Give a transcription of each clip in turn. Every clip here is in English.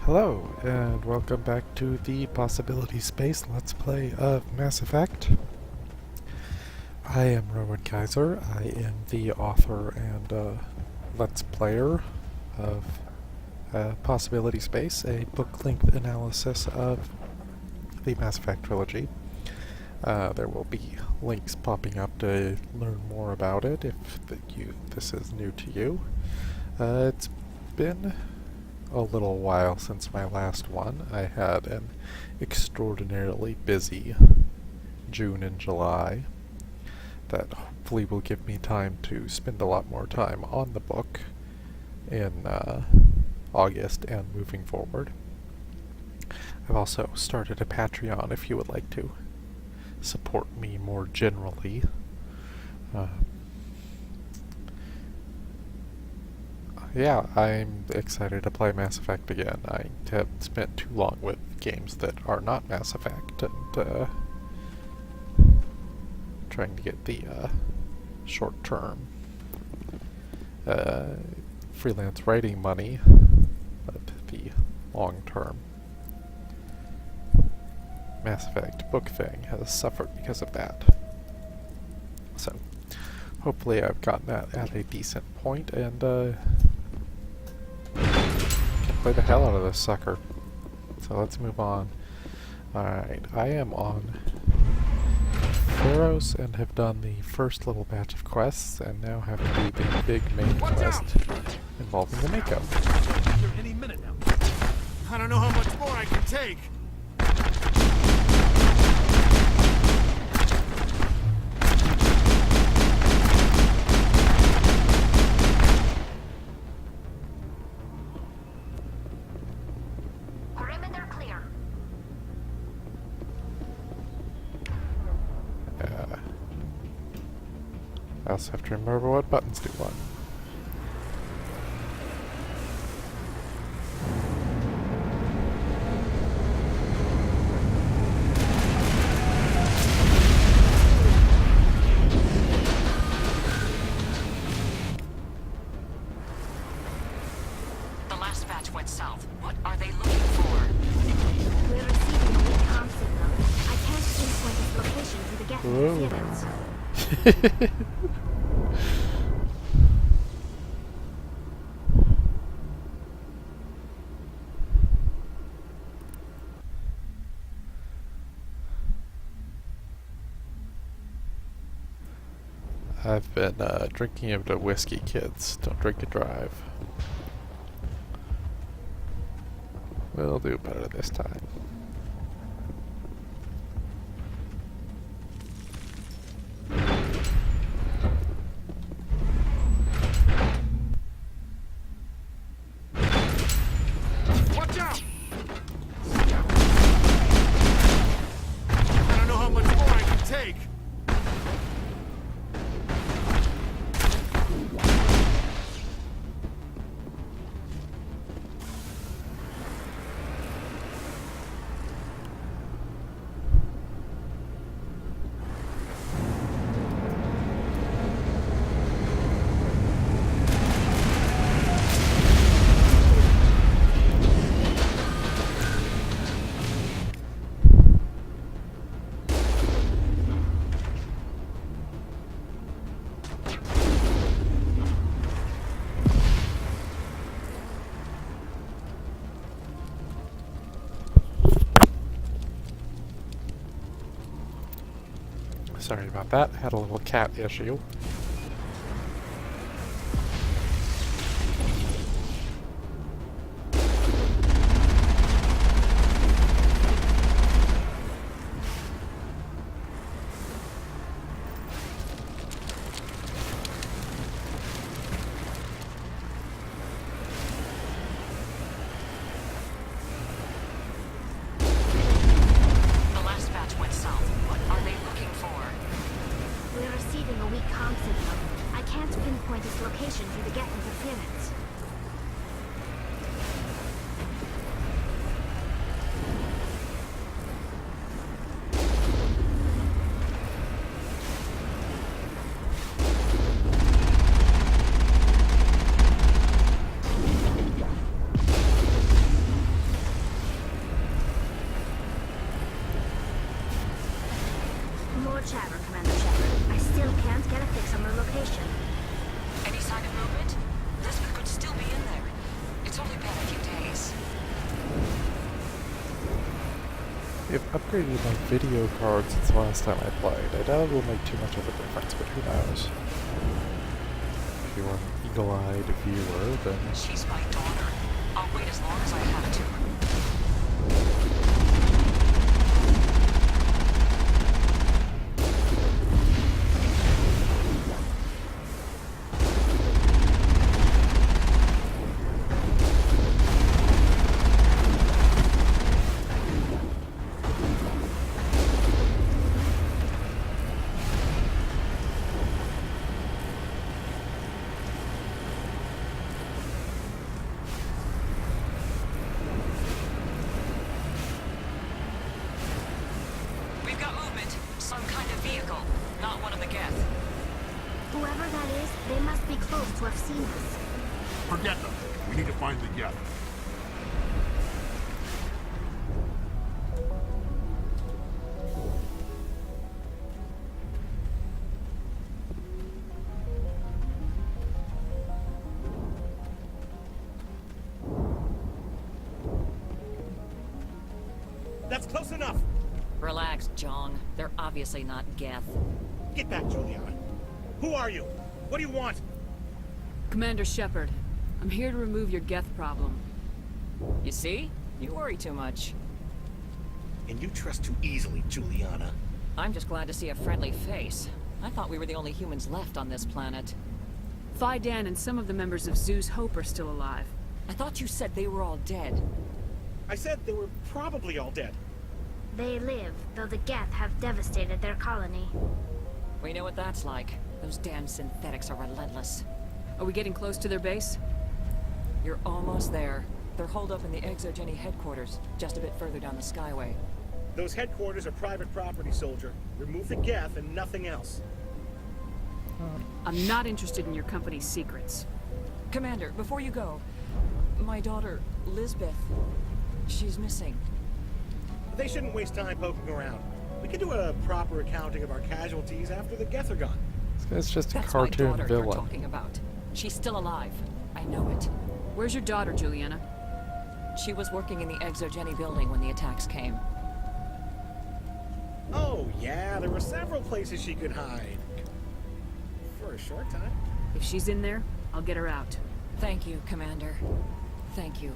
Hello, and welcome back to the Possibility Space Let's Play of Mass Effect. I am Rowan Kaiser. I am the author and Let's Player of Possibility Space, a book-length analysis of the Mass Effect trilogy. There will be links popping up to learn more about it if this is new to you. It's been a little while since my last one. I had an extraordinarily busy June and July that hopefully will give me time to spend a lot more time on the book in August and moving forward. I've also started a Patreon if you would like to support me more generally. Yeah, I'm excited to play Mass Effect again. I have spent too long with games that are not Mass Effect, and trying to get the short-term freelance writing money, but the long-term Mass Effect book thing has suffered because of that. So, hopefully I've gotten that at a decent point, and play the hell out of this sucker. So let's move on. Alright, I am on Theros and have done the first little batch of quests and now have to do the big main quest involving the Mako. Here any minute now. I don't know how much more I can take. I also have to remember what buttons do what. The last batch went south. What are they looking for? We're receiving a weak comm signal. I can't pinpoint its location through the gap in the fields. I've been drinking of the whiskey, kids. Don't drink and drive. We'll do better this time. Watch out! I don't know how much more I can take. Sorry about that. Had a little cat issue. The last batch went south. What are they looking for? We're receiving a weak comm signal. upgraded my video card since the last time I played. I doubt it will make too much of a difference, but who knows? If you're an eagle-eyed viewer, then... She's my daughter. I'll wait as long as I have to. We've got movement. Some kind of vehicle. Not one of the Geth. Whoever that is, they must be close to have seen us. Forget them. We need to find the Geth. That's close enough. Relax, Jong. They're obviously not Geth. Get back, Juliana. Who are you? What do you want? Commander Shepard, I'm here to remove your Geth problem. You see? You worry too much. And you trust too easily, Juliana. I'm just glad to see a friendly face. I thought we were the only humans left on this planet. Phi Dan and some of the members of Zoo's Hope are still alive. I thought you said they were all dead. I said they were probably all dead. They live, though the Geth have devastated their colony. We know what that's like. Those damn synthetics are relentless. Are we getting close to their base? You're almost there. They're holed up in the Exogeny headquarters, just a bit further down the Skyway. Those headquarters are private property, soldier. Remove the Geth and nothing else. I'm not interested in your company's secrets. Commander, before you go, my daughter, Lisbeth, she's missing. They shouldn't waste time poking around. We can do a proper accounting of our casualties after the Geth are gone. This guy's just a That's my cartoon daughter you're villain. talking about. She's still alive. I know it. Where's your daughter, Juliana? She was working in the Exogeny building when the attacks came. Oh, yeah, there were several places she could hide. For a short time. If she's in there, I'll get her out. Thank you, Commander. Thank you.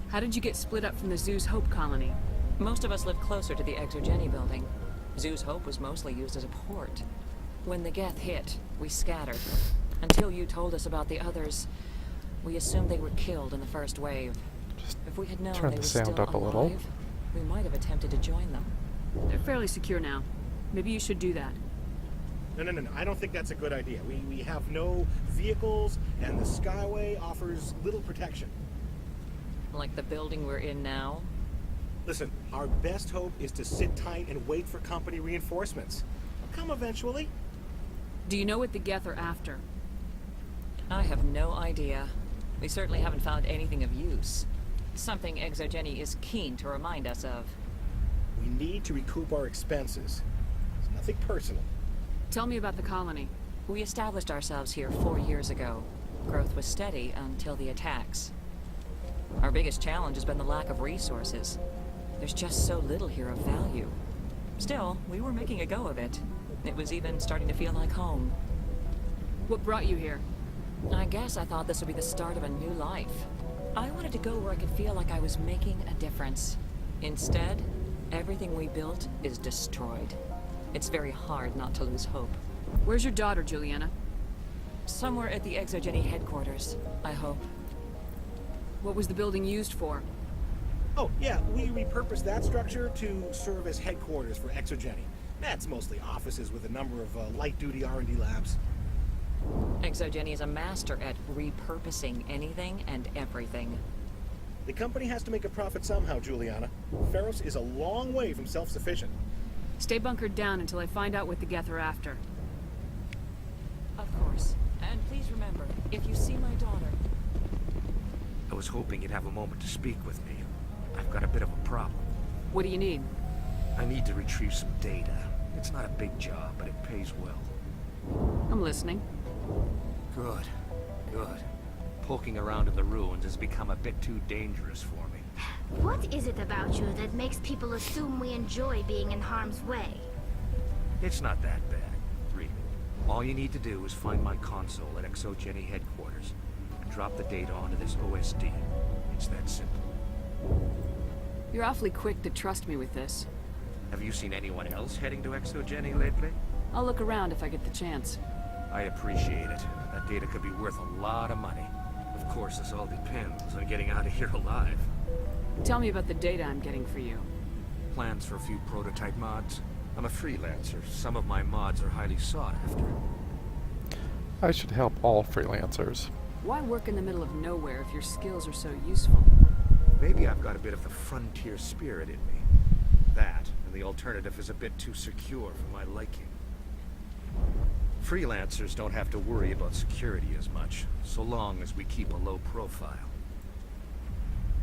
How did you get split up from the Zoo's Hope colony? Most of us live closer to the Exogeny building. Zoo's Hope was mostly used as a port. When the Geth hit, we scattered. Until you told us about the others, we assumed they were killed in the first wave. Just If we had known turn they the were sound still up a little. alive, we might have attempted to join them. They're fairly secure now. Maybe you should do that. No. I don't think that's a good idea. We have no vehicles, and the Skyway offers little protection. Like the building we're in now. Listen, our best hope is to sit tight and wait for company reinforcements. They'll come eventually. Do you know what the Geth are after? I have no idea. We certainly haven't found anything of use. Something Exogeny is keen to remind us of. We need to recoup our expenses. It's nothing personal. Tell me about the colony. We established ourselves here 4 years ago. Growth was steady until the attacks. Our biggest challenge has been the lack of resources. There's just so little here of value. Still, we were making a go of it. It was even starting to feel like home. What brought you here? I guess I thought this would be the start of a new life. I wanted to go where I could feel like I was making a difference. Instead, everything we built is destroyed. It's very hard not to lose hope. Where's your daughter, Juliana? Somewhere at the Exogeny headquarters, I hope. What was the building used for? Oh, yeah, we repurposed that structure to serve as headquarters for Exogeny. That's mostly offices with a number of light-duty R&D labs. Exogeny is a master at repurposing anything and everything. The company has to make a profit somehow, Juliana. Feros is a long way from self-sufficient. Stay bunkered down until I find out what the Geth are after. Of course. And please remember, if you see my daughter... I was hoping you'd have a moment to speak with me. I've got a bit of a problem. What do you need? I need to retrieve some data. It's not a big job, but it pays well. I'm listening. Good. Poking around in the ruins has become a bit too dangerous for me. What is it about you that makes people assume we enjoy being in harm's way? It's not that bad, really. All you need to do is find my console at ExoGeni headquarters and drop the data onto this OSD. It's that simple. You're awfully quick to trust me with this. Have you seen anyone else heading to ExoGeni lately? I'll look around if I get the chance. I appreciate it. That data could be worth a lot of money. Of course, this all depends on getting out of here alive. Tell me about the data I'm getting for you. Plans for a few prototype mods. I'm a freelancer. Some of my mods are highly sought after. I should help all freelancers. Why work in the middle of nowhere if your skills are so useful? Maybe I've got a bit of the frontier spirit in me. That, and the alternative is a bit too secure for my liking. Freelancers don't have to worry about security as much, so long as we keep a low profile.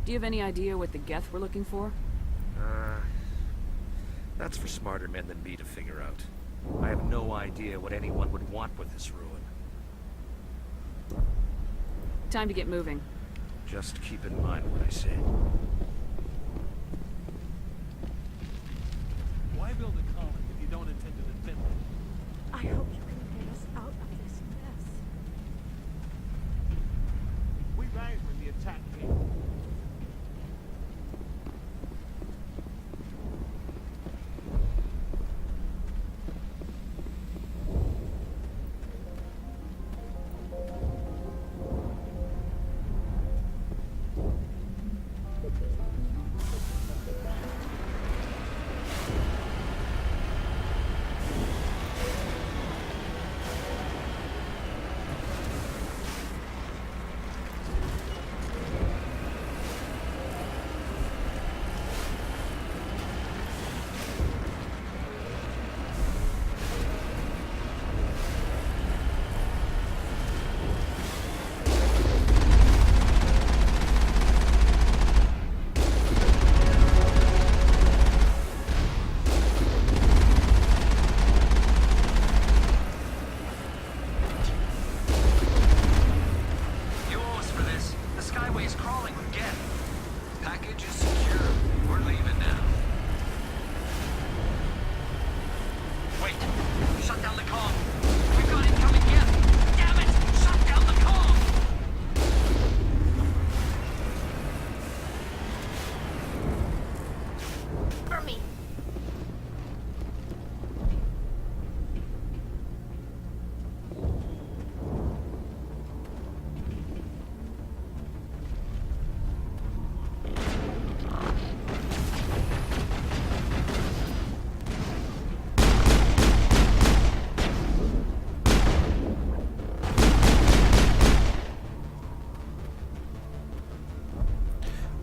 Do you have any idea what the Geth were looking for? That's for smarter men than me to figure out. I have no idea what anyone would want with this ruin. Time to get moving. Just keep in mind what I said. Why build a colony if you don't intend to defend it? I hope you can get us out of this mess. We ran when the attack came.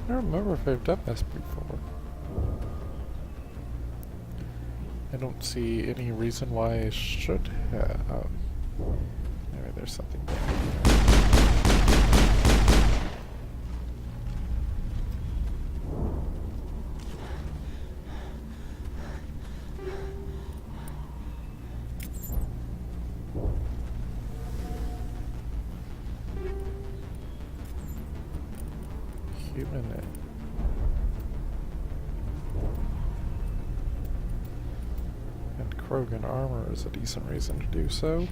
I don't remember if I've done this before. I don't see any reason why I should have. Maybe there's something there. Human. And Krogan armor is a decent reason to do so.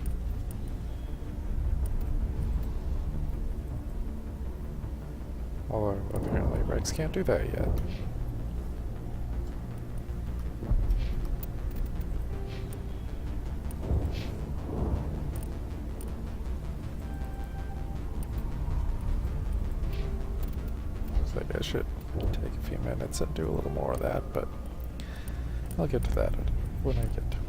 Although apparently Rex can't do that yet. So I should take a few minutes and do a little more of that, but I'll get to that when I get to it.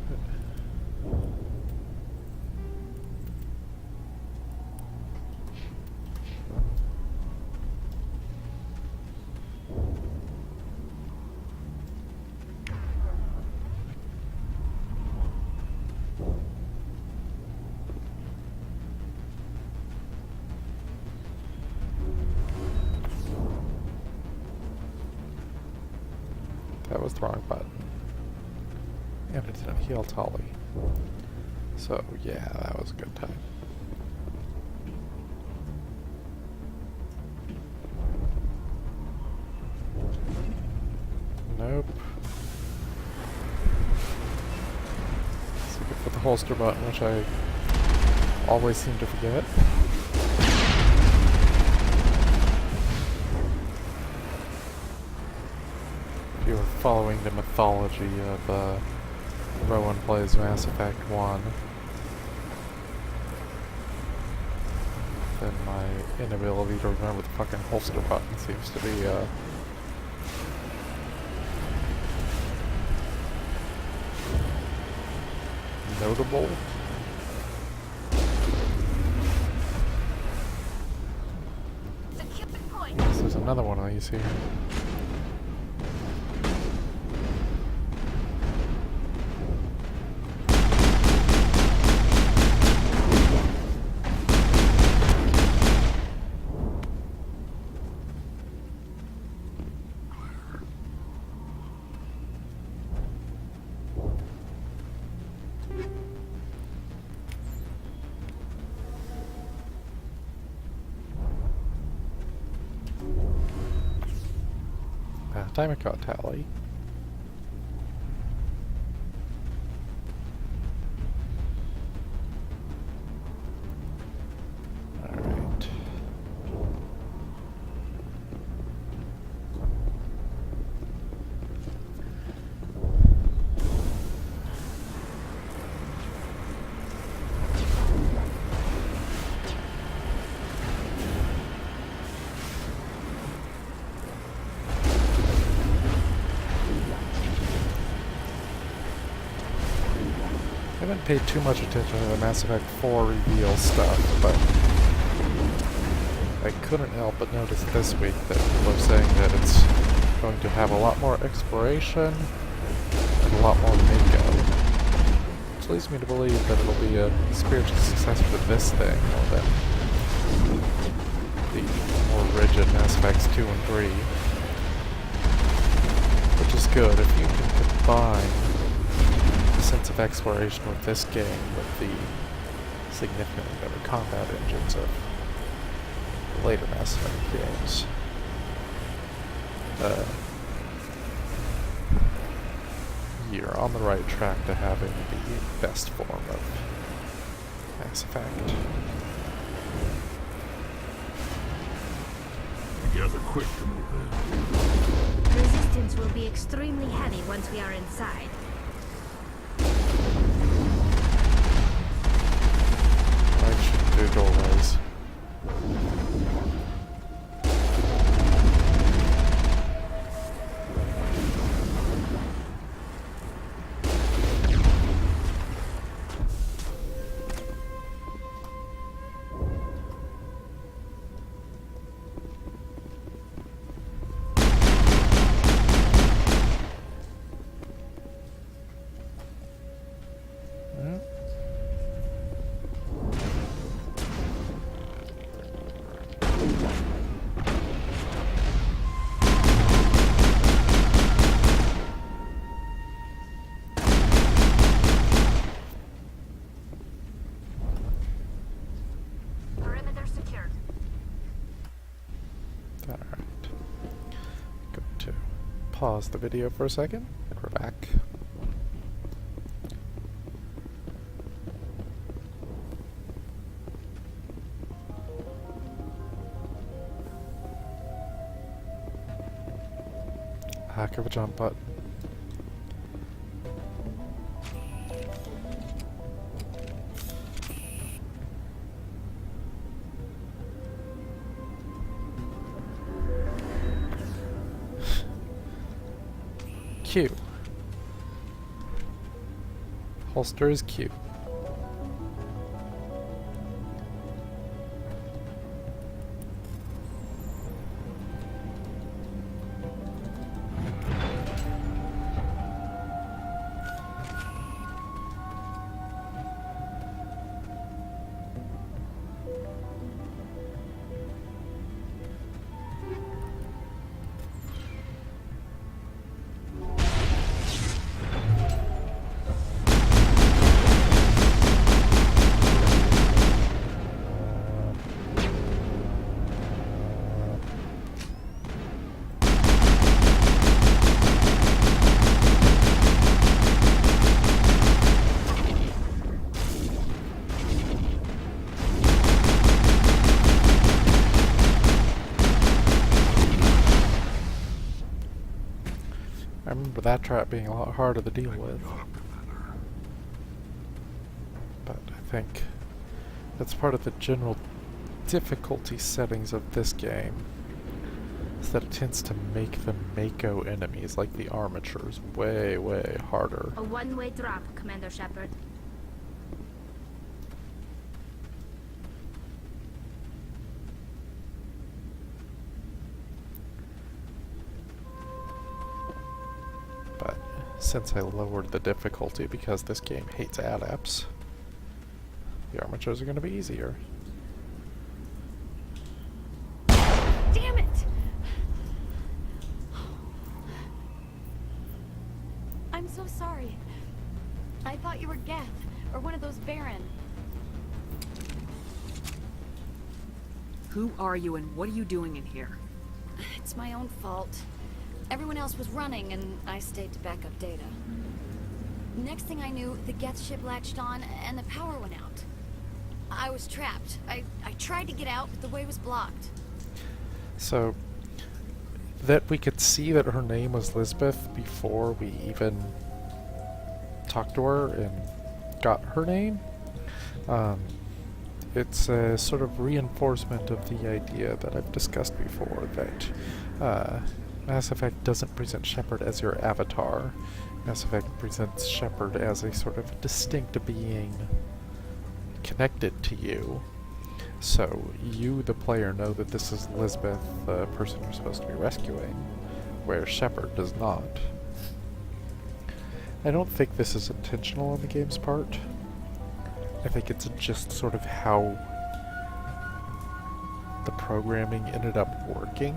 That was the wrong button. And it didn't heal Tully. So yeah, that was a good time. holster button, which I always seem to forget. If you were following the mythology of Rowan plays Mass Effect 1, then my inability to remember the fucking holster button seems to be notable. Secure the point. Yes, there's another one of these here. Timer got tally. Alright. I haven't paid too much attention to the Mass Effect 4 reveal stuff, but I couldn't help but notice this week that people are saying that it's going to have a lot more exploration and a lot more makeup. Which leads me to believe that it'll be a spiritual successor to this thing, more than the more rigid Mass Effects 2 and 3. Which is good if you can combine sense of exploration with this game with the significantly better combat engines of the later Mass Effect games. You're on the right track to having the best form of Mass Effect. Gather quick to move in. Resistance will be extremely heavy once we are inside. I should do doorways. Perimeter secured. Alright. Go to pause the video for a second, and we're back. Hack of a jump button. Q. Holster is Q. remember that trap being a lot harder to deal with. Got him, Commander. But I think that's part of the general difficulty settings of this game, is that it tends to make the Mako enemies, like the armatures, way, way harder. A one-way drop, Commander Shepard. But since I lowered the difficulty because this game hates adapts, the armatures are going to be easier. Damn it! I'm so sorry. I thought you were Geth, or one of those Baron. Who are you and what are you doing in here? It's my own fault. Everyone else was running, and I stayed to back up data. Next thing I knew, the Geth ship latched on, and the power went out. I was trapped. I tried to get out, but the way was blocked. So, that we could see that her name was Lisbeth before we even talked to her and got her name, it's a sort of reinforcement of the idea that I've discussed before, that Mass Effect doesn't present Shepard as your avatar. Mass Effect presents Shepard as a sort of distinct being connected to you. So you, the player, know that this is Lisbeth, the person you're supposed to be rescuing, where Shepard does not. I don't think this is intentional on the game's part. I think it's just sort of how the programming ended up working,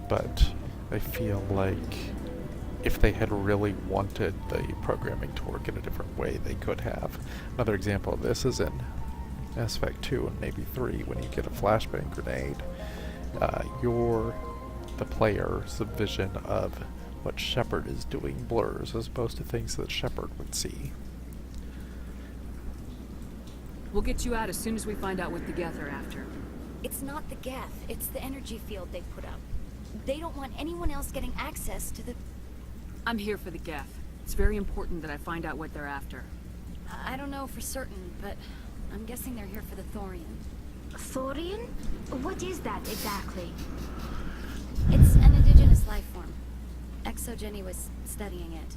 but I feel like if they had really wanted the programming to work in a different way, they could have. Another example of this is in Mass Effect 2 and maybe 3, when you get a flashbang grenade, the player's vision of what Shepard is doing blurs as opposed to things that Shepard would see. We'll get you out as soon as we find out what the Geth are after. It's not the Geth, it's the energy field they put up. They don't want anyone else getting access to the... I'm here for the Geth. It's very important that I find out what they're after. I don't know for certain, but I'm guessing they're here for the Thorian. Thorian? What is that exactly? It's an indigenous life form. Exogeny was studying it.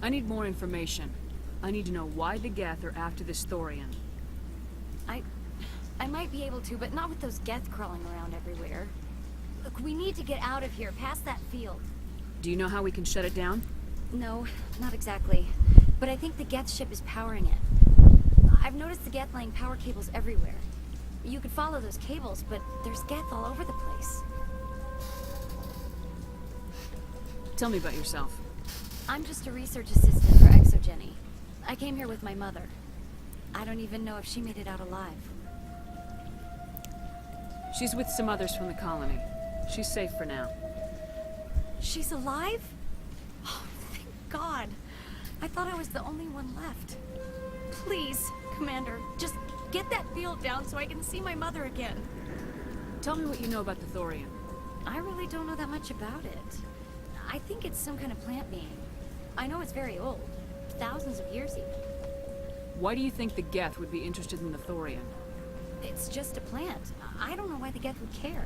I need more information. I need to know why the Geth are after this Thorian. I might be able to, but not with those Geth crawling around everywhere. Look, we need to get out of here, past that field. Do you know how we can shut it down? No, not exactly. But I think the Geth ship is powering it. I've noticed the Geth laying power cables everywhere. You could follow those cables, but there's Geth all over the place. Tell me about yourself. I'm just a research assistant for Exogeny. I came here with my mother. I don't even know if she made it out alive. She's with some others from the colony. She's safe for now. She's alive? Oh, thank God. I thought I was the only one left. Please, Commander, just get that field down so I can see my mother again. Tell me what you know about the Thorian. I really don't know that much about it. I think it's some kind of plant being. I know it's very old. Thousands of years even. Why do you think the Geth would be interested in the Thorian? It's just a plant. I don't know why the Geth would care.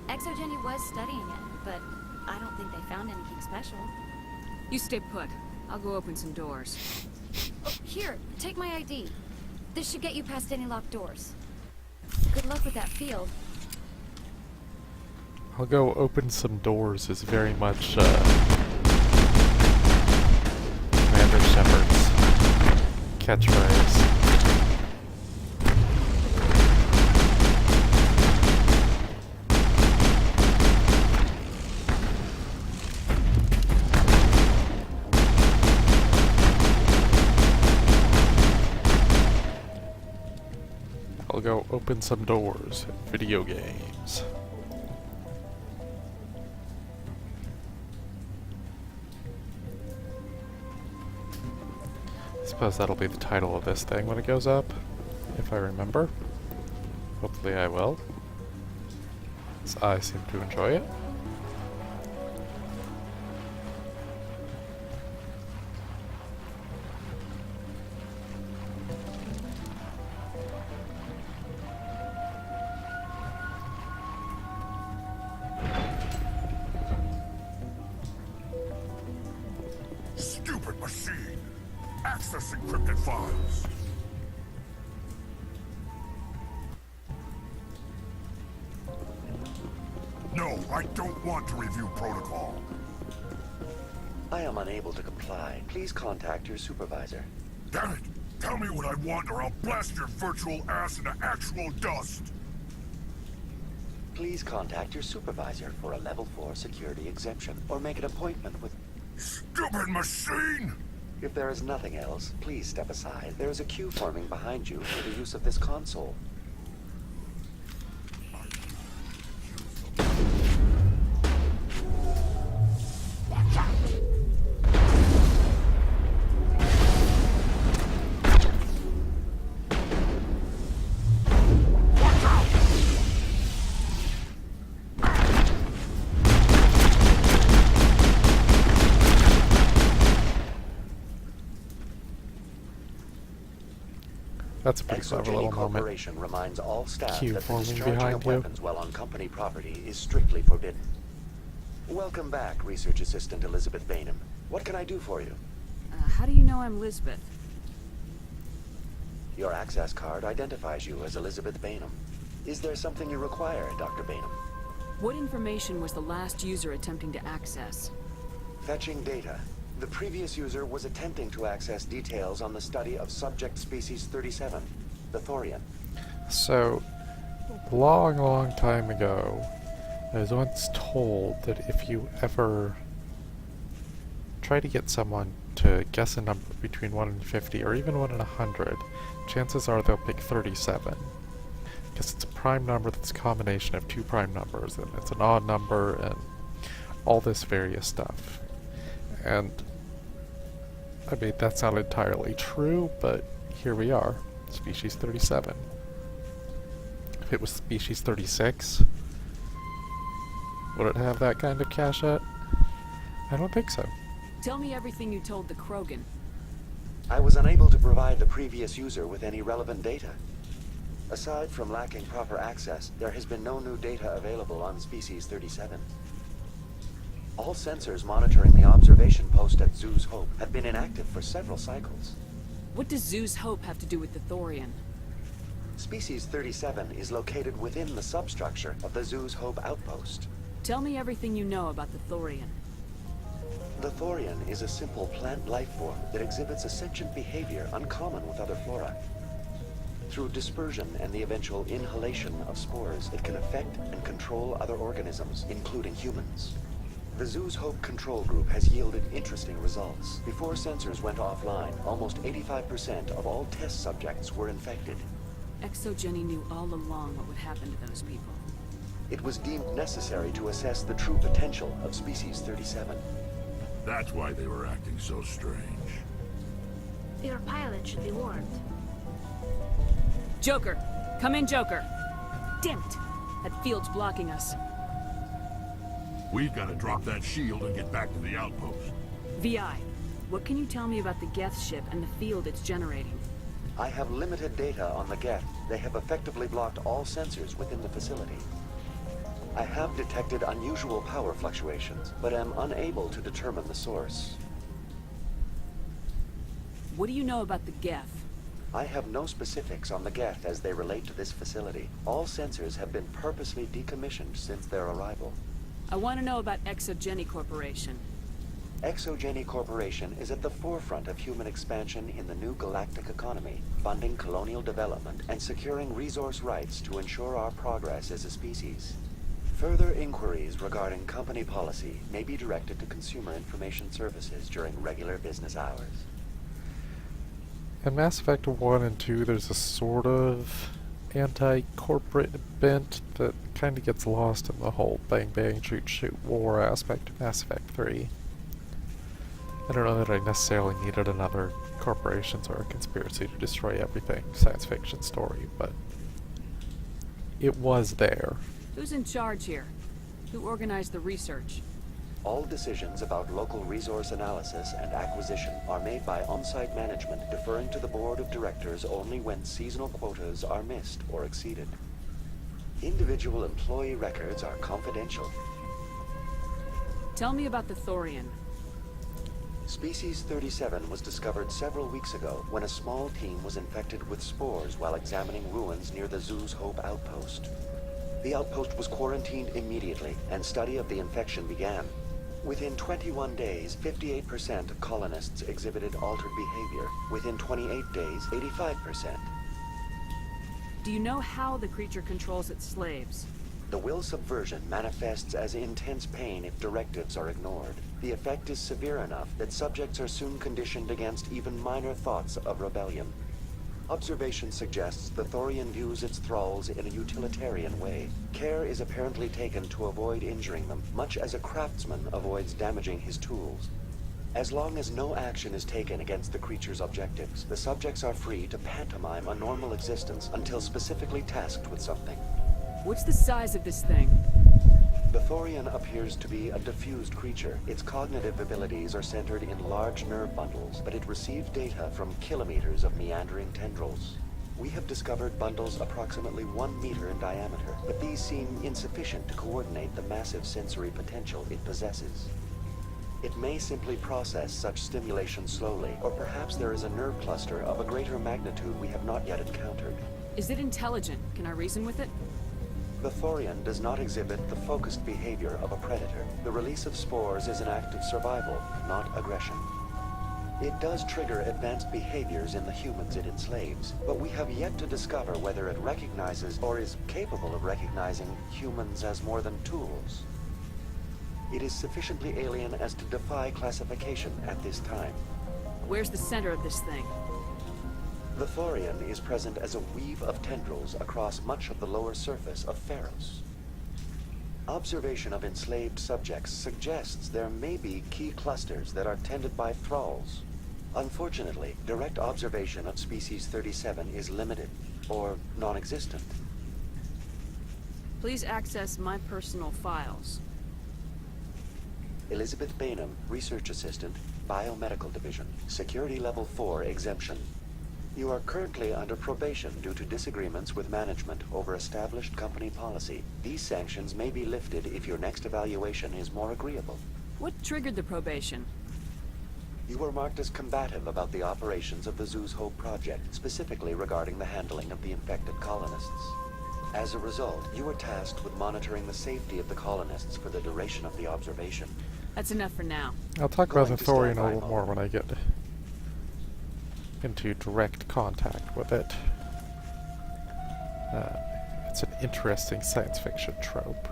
Exogeny was studying it, but I don't think they found anything special. You stay put. I'll go open some doors. Oh, here, take my ID. This should get you past any locked doors. Good luck with that field. I'll go open some doors is very much Commander Shepard's catchphrase. I'll go open some doors in video games. I suppose that'll be the title of this thing when it goes up, if I remember. Hopefully I will, as I seem to enjoy it. machine. Access encrypted files. No, I don't want to review protocol. I am unable to comply. Please contact your supervisor. Damn it! Tell me what I want or I'll blast your virtual ass into actual dust! Please contact your supervisor for a level 4 security exemption, or make an appointment with... Stupid machine! If there is nothing else, please step aside. There is a queue forming behind you for the use of this console. That's a pretty clever little Exogeny moment. Corporation reminds all staff Queue that the forming discharging behind of you. weapons while on company property is strictly forbidden. Welcome back, Research Assistant Elizabeth Bainham. What can I do for you? How do you know I'm Lisbeth? Your access card identifies you as Elizabeth Bainham. Is there something you require, Dr. Bainham? What information was the last user attempting to access? Fetching data. The previous user was attempting to access details on the study of subject species 37, the Thorian. So, long time ago, I was once told that if you ever try to get someone to guess a number between 1 and 50, or even 1 and 100, chances are they'll pick 37. Because it's a prime number that's a combination of two prime numbers, and it's an odd number, and all this various stuff. And I mean, that's not entirely true, but here we are. Species 37. If it was species 36, would it have that kind of cache-out? I don't think so. Tell me everything you told the Krogan. I was unable to provide the previous user with any relevant data. Aside from lacking proper access, there has been no new data available on species 37. All sensors monitoring the observation post at Zoo's Hope have been inactive for several cycles. What does Zoo's Hope have to do with the Thorian? Species 37 is located within the substructure of the Zoo's Hope outpost. Tell me everything you know about the Thorian. The Thorian is a simple plant life form that exhibits a sentient behavior uncommon with other flora. Through dispersion and the eventual inhalation of spores, it can affect and control other organisms, including humans. The Zoo's Hope control group has yielded interesting results. Before sensors went offline, almost 85% of all test subjects were infected. Exogeny knew all along what would happen to those people. It was deemed necessary to assess the true potential of species 37. That's why they were acting so strange. Your pilot should be warned. Joker! Come in, Joker! Damn it! That field's blocking us. We gotta drop that shield and get back to the outpost. VI, what can you tell me about the Geth ship and the field it's generating? I have limited data on the Geth. They have effectively blocked all sensors within the facility. I have detected unusual power fluctuations, but am unable to determine the source. What do you know about the Geth? I have no specifics on the Geth as they relate to this facility. All sensors have been purposely decommissioned since their arrival. I want to know about Exogeny Corporation. Exogeny Corporation is at the forefront of human expansion in the new galactic economy, funding colonial development and securing resource rights to ensure our progress as a species. Further inquiries regarding company policy may be directed to Consumer Information Services during regular business hours. In Mass Effect 1 and 2, there's a sort of anti-corporate bent that kind of gets lost in the whole bang bang shoot shoot war aspect of Mass Effect 3. I don't know that I necessarily needed another corporations or a conspiracy to destroy everything science fiction story, but it was there. Who's in charge here? Who organized the research? All decisions about local resource analysis and acquisition are made by on-site management, deferring to the board of directors only when seasonal quotas are missed or exceeded. Individual employee records are confidential. Tell me about the Thorian. Species 37 was discovered several weeks ago when a small team was infected with spores while examining ruins near the zoo's Hope outpost. The outpost was quarantined immediately, and study of the infection began. Within 21 days, 58% of colonists exhibited altered behavior. Within 28 days, 85%. Do you know how the creature controls its slaves? The will subversion manifests as intense pain if directives are ignored. The effect is severe enough that subjects are soon conditioned against even minor thoughts of rebellion. Observation suggests the Thorian views its thralls in a utilitarian way. Care is apparently taken to avoid injuring them, much as a craftsman avoids damaging his tools. As long as no action is taken against the creature's objectives, the subjects are free to pantomime a normal existence until specifically tasked with something. What's the size of this thing? The Thorian appears to be a diffused creature. Its cognitive abilities are centered in large nerve bundles, but it receives data from kilometers of meandering tendrils. We have discovered bundles approximately 1 meter in diameter, but these seem insufficient to coordinate the massive sensory potential it possesses. It may simply process such stimulation slowly, or perhaps there is a nerve cluster of a greater magnitude we have not yet encountered. Is it intelligent? Can I reason with it? The Thorian does not exhibit the focused behavior of a predator. The release of spores is an act of survival, not aggression. It does trigger advanced behaviors in the humans it enslaves, but we have yet to discover whether it recognizes or is capable of recognizing humans as more than tools. It is sufficiently alien as to defy classification at this time. Where's the center of this thing? The Thorian is present as a weave of tendrils across much of the lower surface of Pharos. Observation of enslaved subjects suggests there may be key clusters that are tended by thralls. Unfortunately, direct observation of species 37 is limited, or non-existent. Please access my personal files. Elizabeth Bainham, Research Assistant, Biomedical Division, Security Level 4 exemption. You are currently under probation due to disagreements with management over established company policy. These sanctions may be lifted if your next evaluation is more agreeable. What triggered the probation? You were marked as combative about the operations of the Zoo's Hope project, specifically regarding the handling of the infected colonists. As a result, you were tasked with monitoring the safety of the colonists for the duration of the observation. That's enough for now. I'll talk about the Going to Thorian a standby little more mode. when I get into direct contact with it. It's an interesting science fiction trope.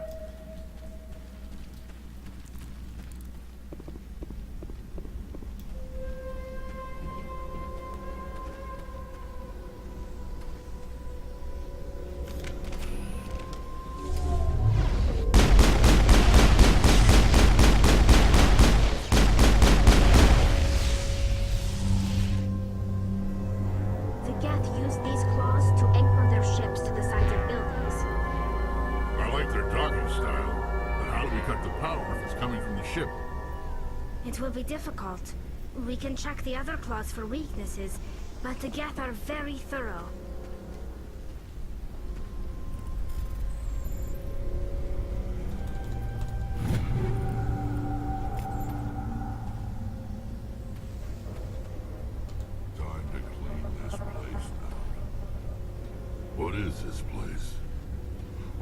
The Geth use these claws to anchor their ships to the sides of buildings. I like their docking style, but how do we cut the power if it's coming from the ship? It will be difficult. We can check the other claws for weaknesses, but the Geth are very thorough. Time to clean this place out. What is this place?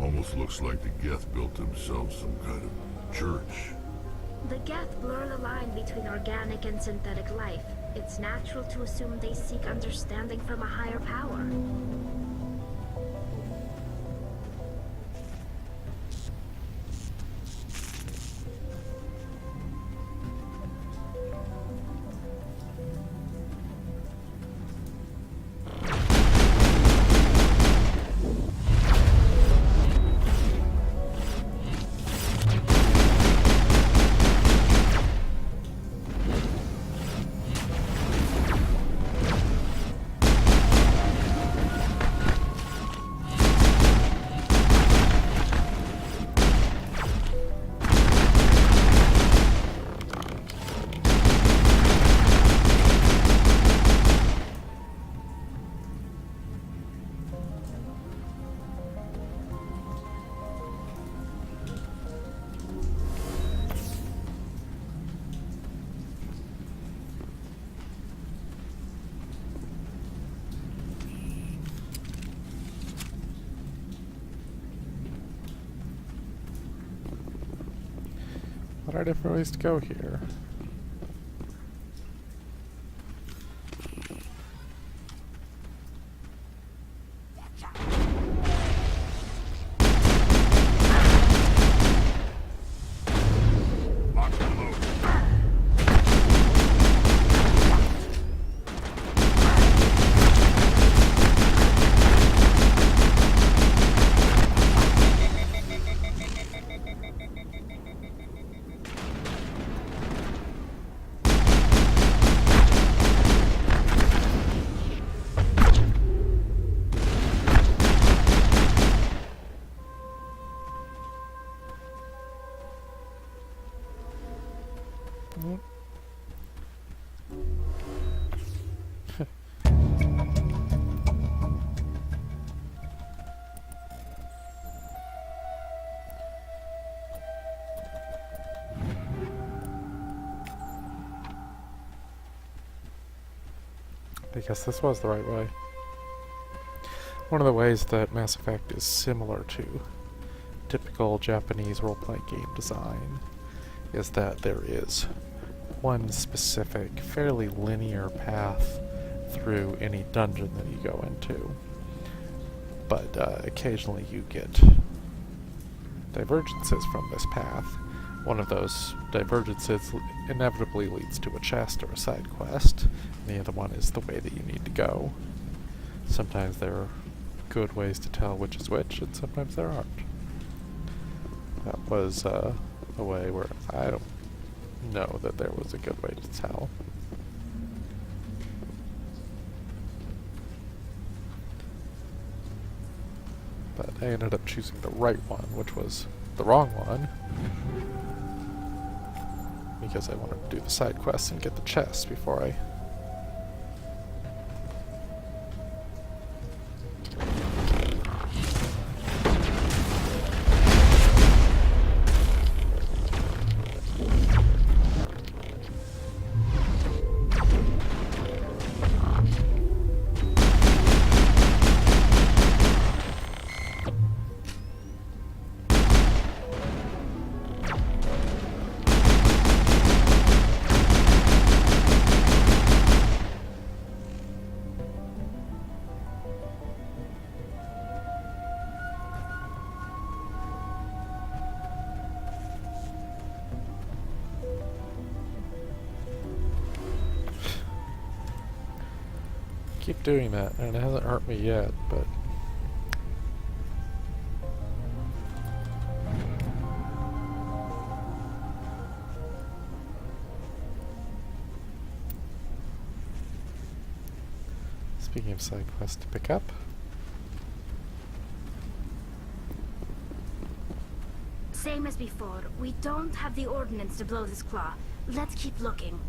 Almost looks like the Geth built themselves some kind of church. The Geth blur the line between organic and synthetic life. It's natural to assume they seek understanding from a higher power. What are different ways to go here? I guess this was the right way. One of the ways that Mass Effect is similar to typical Japanese role-playing game design is that there is one specific, fairly linear path through any dungeon that you go into. But occasionally you get divergences from this path. One of those divergences inevitably leads to a chest or a side quest, and the other one is the way that you need to go. Sometimes there are good ways to tell which is which, and sometimes there aren't. That was a way where I don't know that there was a good way to tell. But I ended up choosing the right one, which was the wrong one, because I wanted to do the side quests and get the chest before I... keep doing that, and it hasn't hurt me yet, but... Speaking of side quests to pick up... Same as before. We don't have the ordnance to blow this claw. Let's keep looking.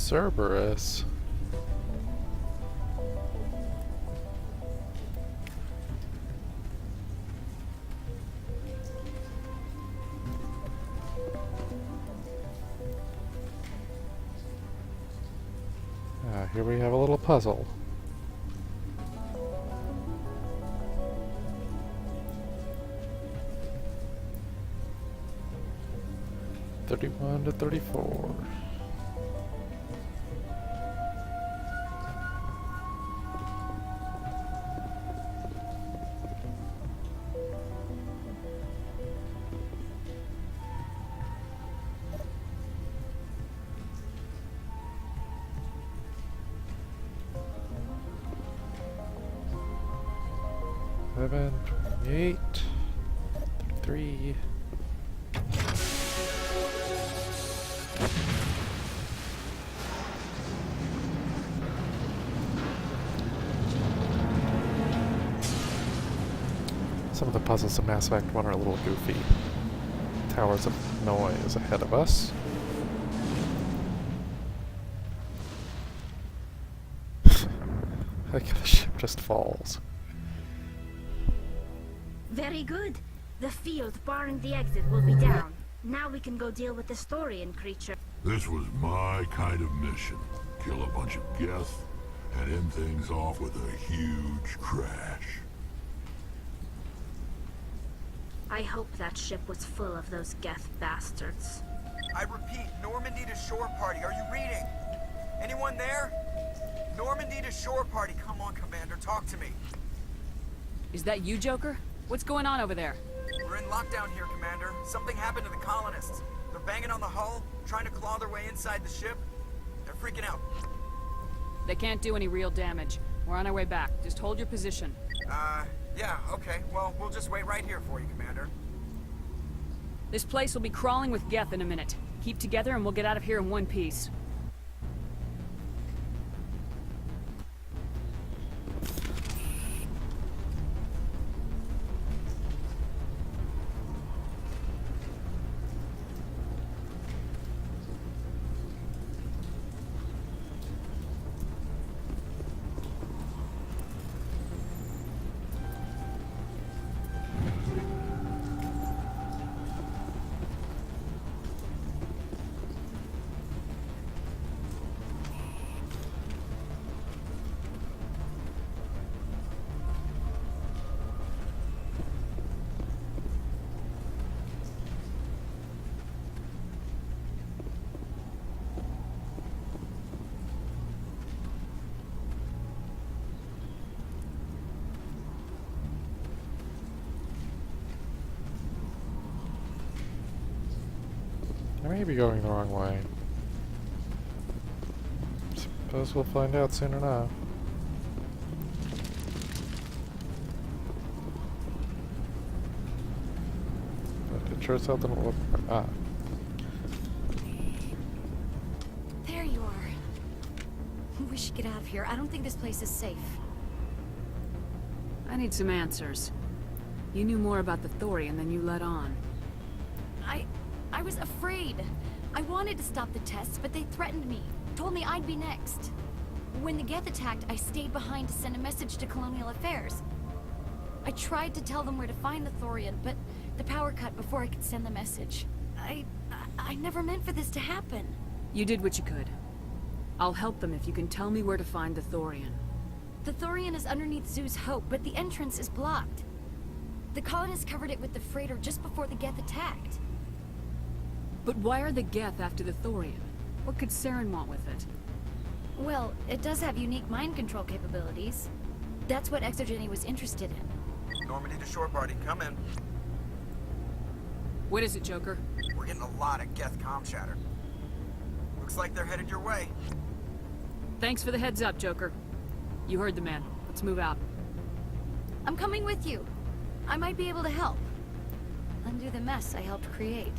Cerberus. Here we have a little puzzle. (31 to 34). Seven, 28, 33. Some of the puzzles in Mass Effect 1 are a little goofy. Towers of Noise ahead of us. Like the ship just falls. Very good. The field barring the exit will be down. Now we can go deal with the Thorian creature. This was my kind of mission. Kill a bunch of Geth and end things off with a huge crash. I hope that ship was full of those Geth bastards. I repeat, Normandy to shore party. Are you reading? Anyone there? Normandy to shore party. Come on, Commander. Talk to me. Is that you, Joker? What's going on over there? We're in lockdown here, Commander. Something happened to the colonists. They're banging on the hull, trying to claw their way inside the ship. They're freaking out. They can't do any real damage. We're on our way back. Just hold your position. Yeah, okay. Well, we'll just wait right here for you, Commander. This place will be crawling with Geth in a minute. Keep together and we'll get out of here in one piece. I may be going the wrong way. Suppose we'll find out soon enough. But it sure something will look. Ah. There you are. We should get out of here. I don't think this place is safe. I need some answers. You knew more about the Thorian than you let on. I was afraid. I wanted to stop the tests, but they threatened me. Told me I'd be next. When the Geth attacked, I stayed behind to send a message to Colonial Affairs. I tried to tell them where to find the Thorian, but the power cut before I could send the message. I never meant for this to happen. You did what you could. I'll help them if you can tell me where to find the Thorian. The Thorian is underneath Zoo's Hope, but the entrance is blocked. The colonists covered it with the freighter just before the Geth attacked. But why are the Geth after the Thorian? What could Saren want with it? Well, it does have unique mind control capabilities. That's what Exogeny was interested in. Normandy to shore party. Come in. What is it, Joker? We're getting a lot of Geth comm chatter. Looks like they're headed your way. Thanks for the heads up, Joker. You heard the man. Let's move out. I'm coming with you. I might be able to help. Undo the mess I helped create.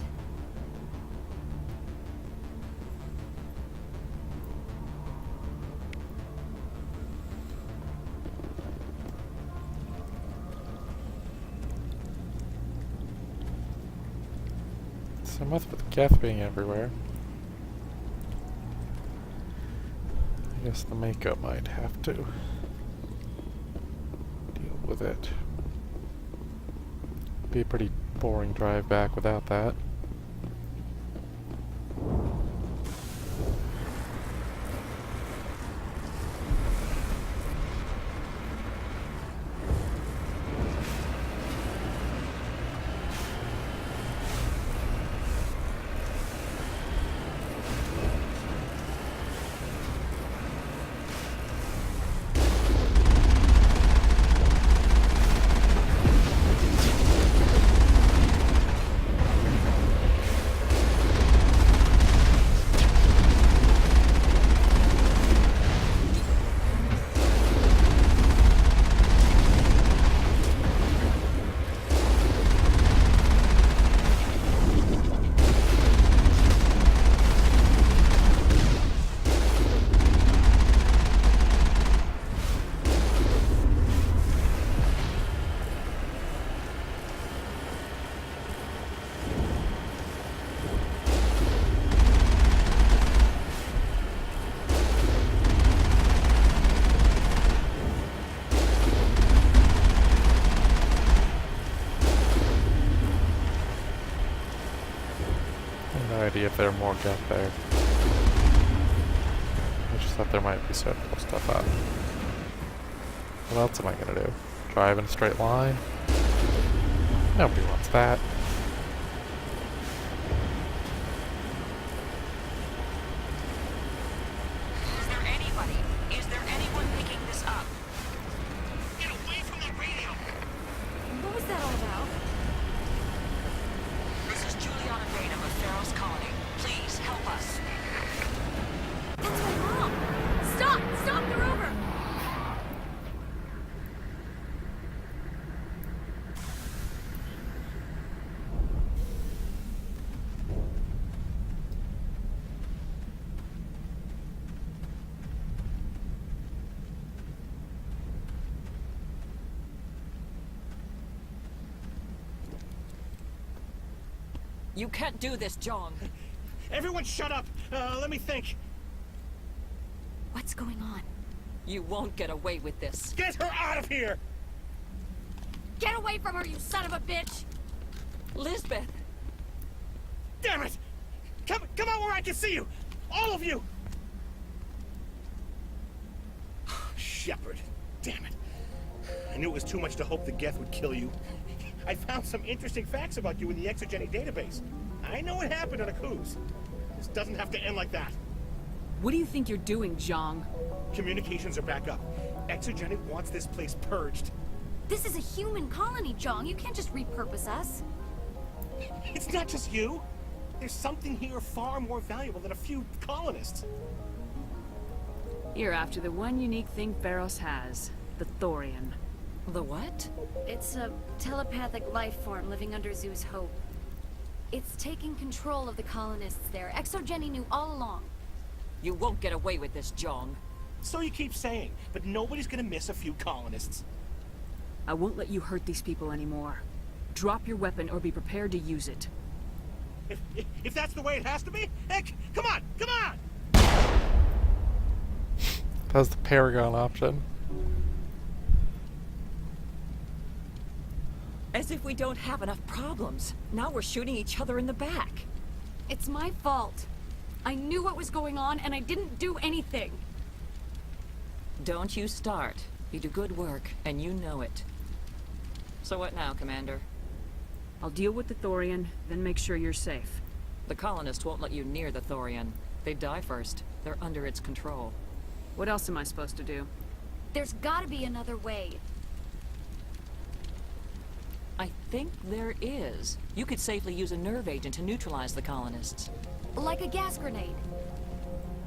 So much with Geth being everywhere. I guess the Mako might have to deal with it. Be a pretty boring drive back without that. No idea if there are more Geth there. I just thought there might be some cool stuff out. What else am I gonna do? Drive in a straight line? Nobody wants that. Is there anybody? Is there anyone picking this up? Get away from that radio! What was that all about? This is Juliana Bainham of Pharaoh's Colony. Please help us. That's my mom! Stop! Stop! They're over! You can't do this, John. Everyone shut up! Let me think. What's going on? You won't get away with this. Get her out of here! Get away from her, you son of a bitch! Lisbeth! Damn it! Come out where I can see you! All of you! Shepard. Damn it. I knew it was too much to hope the Geth would kill you. I found some interesting facts about you in the Exogeny database. I know what happened on Akuz. This doesn't have to end like that. What do you think you're doing, Zhang? Communications are back up. Exogeny wants this place purged. This is a human colony, Zhang. You can't just repurpose us. It's not just you. There's something here far more valuable than a few colonists. You're after the one unique thing Pharos has, the Thorian. The what? It's a telepathic life form living under Zeus' Hope. It's taking control of the colonists there. Exogeny knew all along. You won't get away with this, John. So you keep saying, but nobody's gonna miss a few colonists. I won't let you hurt these people anymore. Drop your weapon or be prepared to use it. If that's the way it has to be, heck, come on, come on! That was the Paragon option. As if we don't have enough problems. Now we're shooting each other in the back. It's my fault. I knew what was going on and I didn't do anything. Don't you start. You do good work, and you know it. So what now, Commander? I'll deal with the Thorian, then make sure you're safe. The colonists won't let you near the Thorian. They'd die first. They're under its control. What else am I supposed to do? There's gotta be another way. I think there is. You could safely use a nerve agent to neutralize the colonists. Like a gas grenade.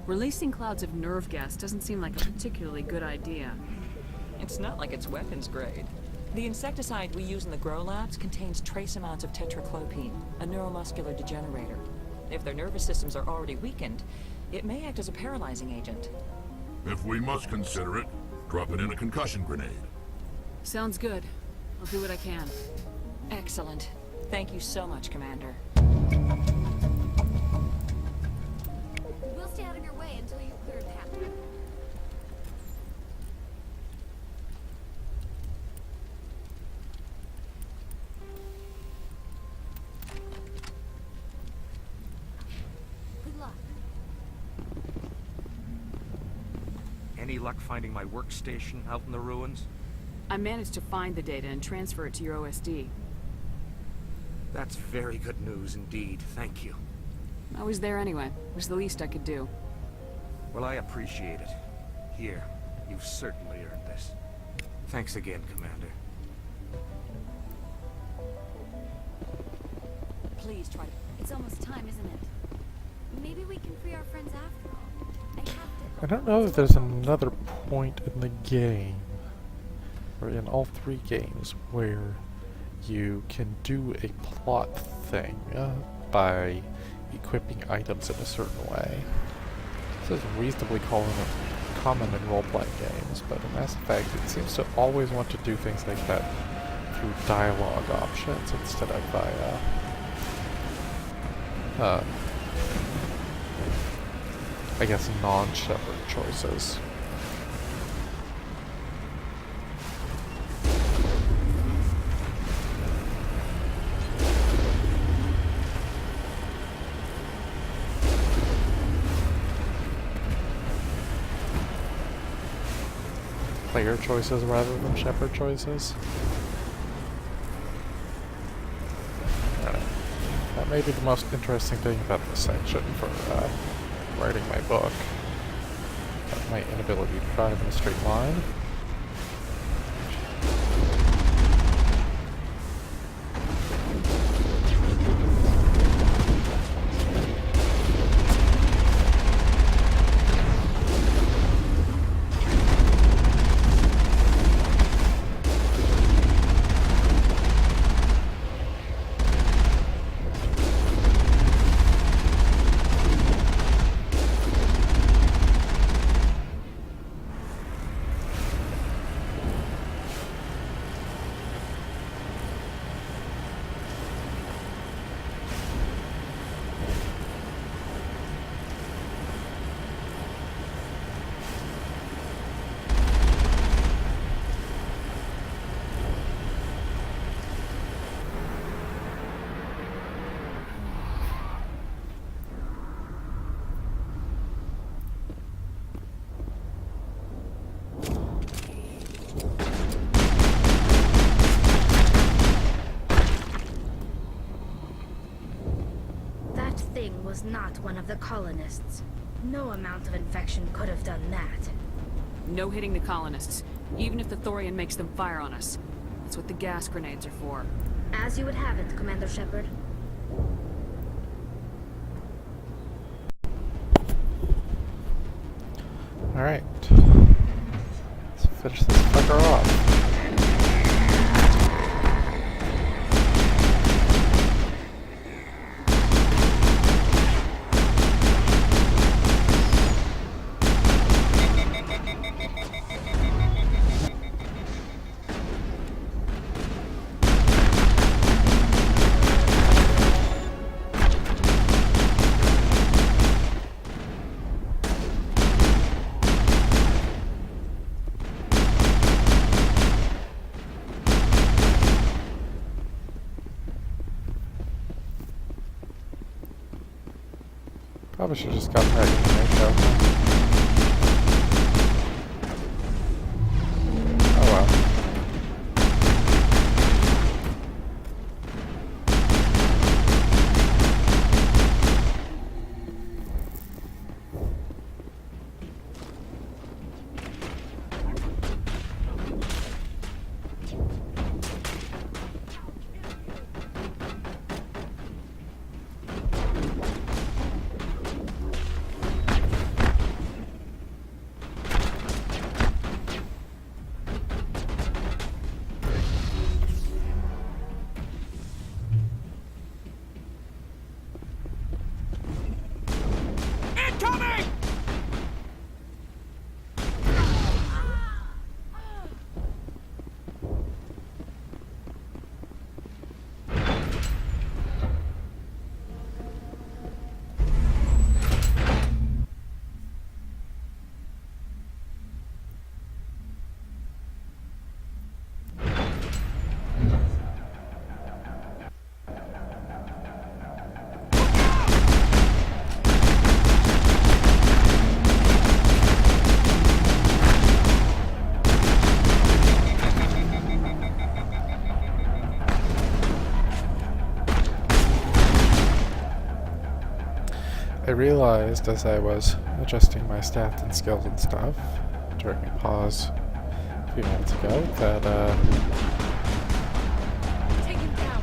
Releasing clouds of nerve gas doesn't seem like a particularly good idea. It's not like it's weapons grade. The insecticide we use in the Grow Labs contains trace amounts of tetraclopine, a neuromuscular degenerator. If their nervous systems are already weakened, it may act as a paralyzing agent. If we must consider it, drop it in a concussion grenade. Sounds good. I'll do what I can. Excellent. Thank you so much, Commander. We'll stay out of your way until you clear a path. any luck finding my workstation out in the ruins? I managed to find the data and transfer it to your OSD. That's very good news indeed. Thank you. I was there anyway. It was the least I could do. Well, I appreciate it. Here, you've certainly earned this. Thanks again, Commander. Please try to... It's almost time, isn't it? Maybe we can free our friends after all. I don't know if there's another point in the game, or in all 3 games, where you can do a plot thing by equipping items in a certain way. This is reasonably common in role-playing games, but in Mass Effect it seems to always want to do things like that through dialogue options instead of via I guess non-Shepard choices. Player choices rather than Shepard choices. That may be the most interesting thing about this section for writing my book. My inability to drive in a straight line. Was not one of the colonists. No amount of infection could have done that. No hitting the colonists, even if the Thorian makes them fire on us. That's what the gas grenades are for. As you would have it, Commander Shepard. Alright. Let's finish this fucker off. Probably should have just gotten ready to make out. Oh well. I realized as I was adjusting my stats and skills and stuff during a pause a few minutes ago that Take him down.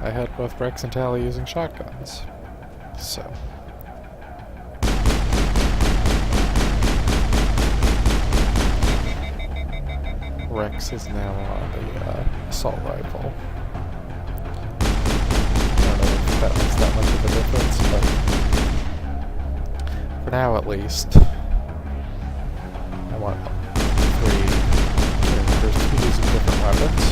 I had both Rex and Tally using shotguns. So Rex is now on the assault rifle. I don't know if that makes that much of a difference, but for now at least, I want 3 characters to be using different weapons.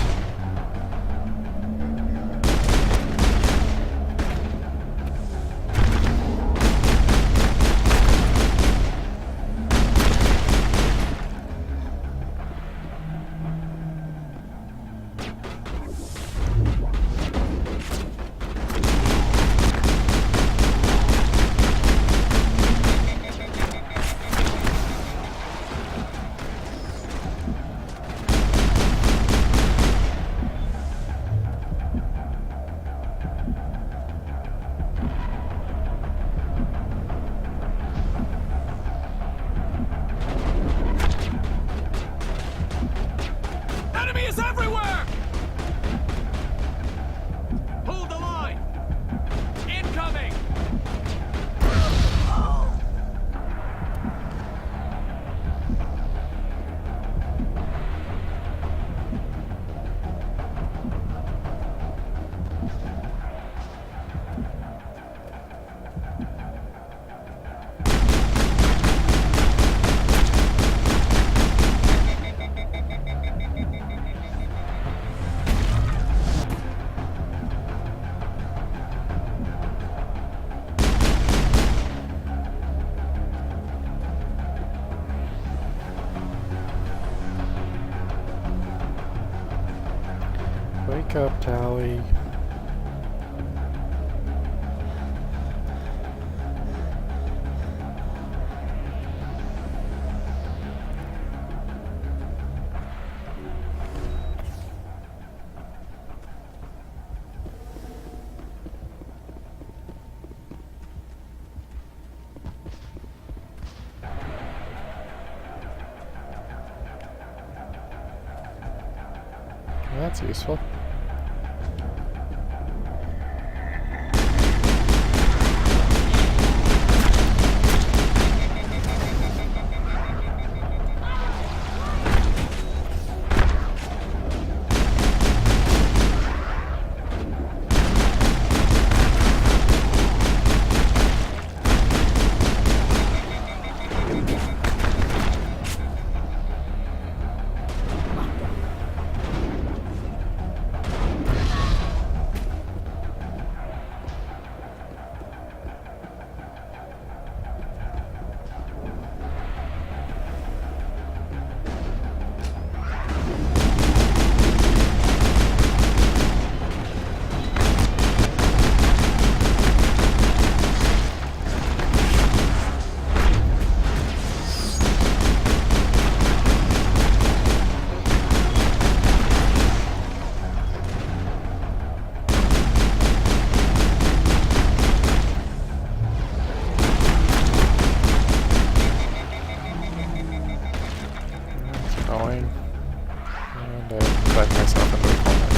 Enemies everywhere! Hold the line! Incoming! Wake up, Tally. That's useful. Going. And back myself into the corner.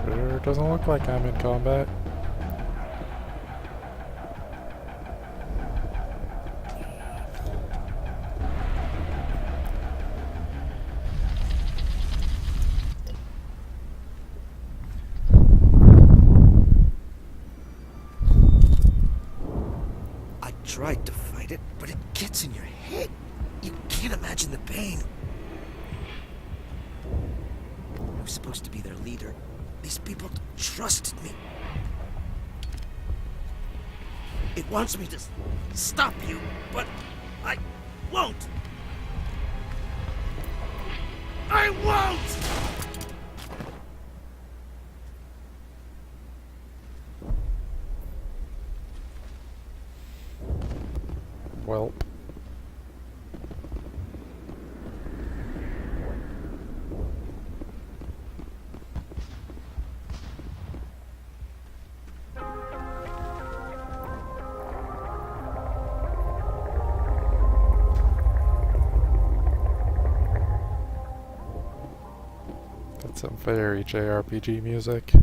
Sure doesn't look like I'm in combat. tried to fight it, but it gets in your head. You can't imagine the pain. I was supposed to be their leader. These people trusted me. It wants me to stop you, but I won't. I won't! Welp. That's some very JRPG music.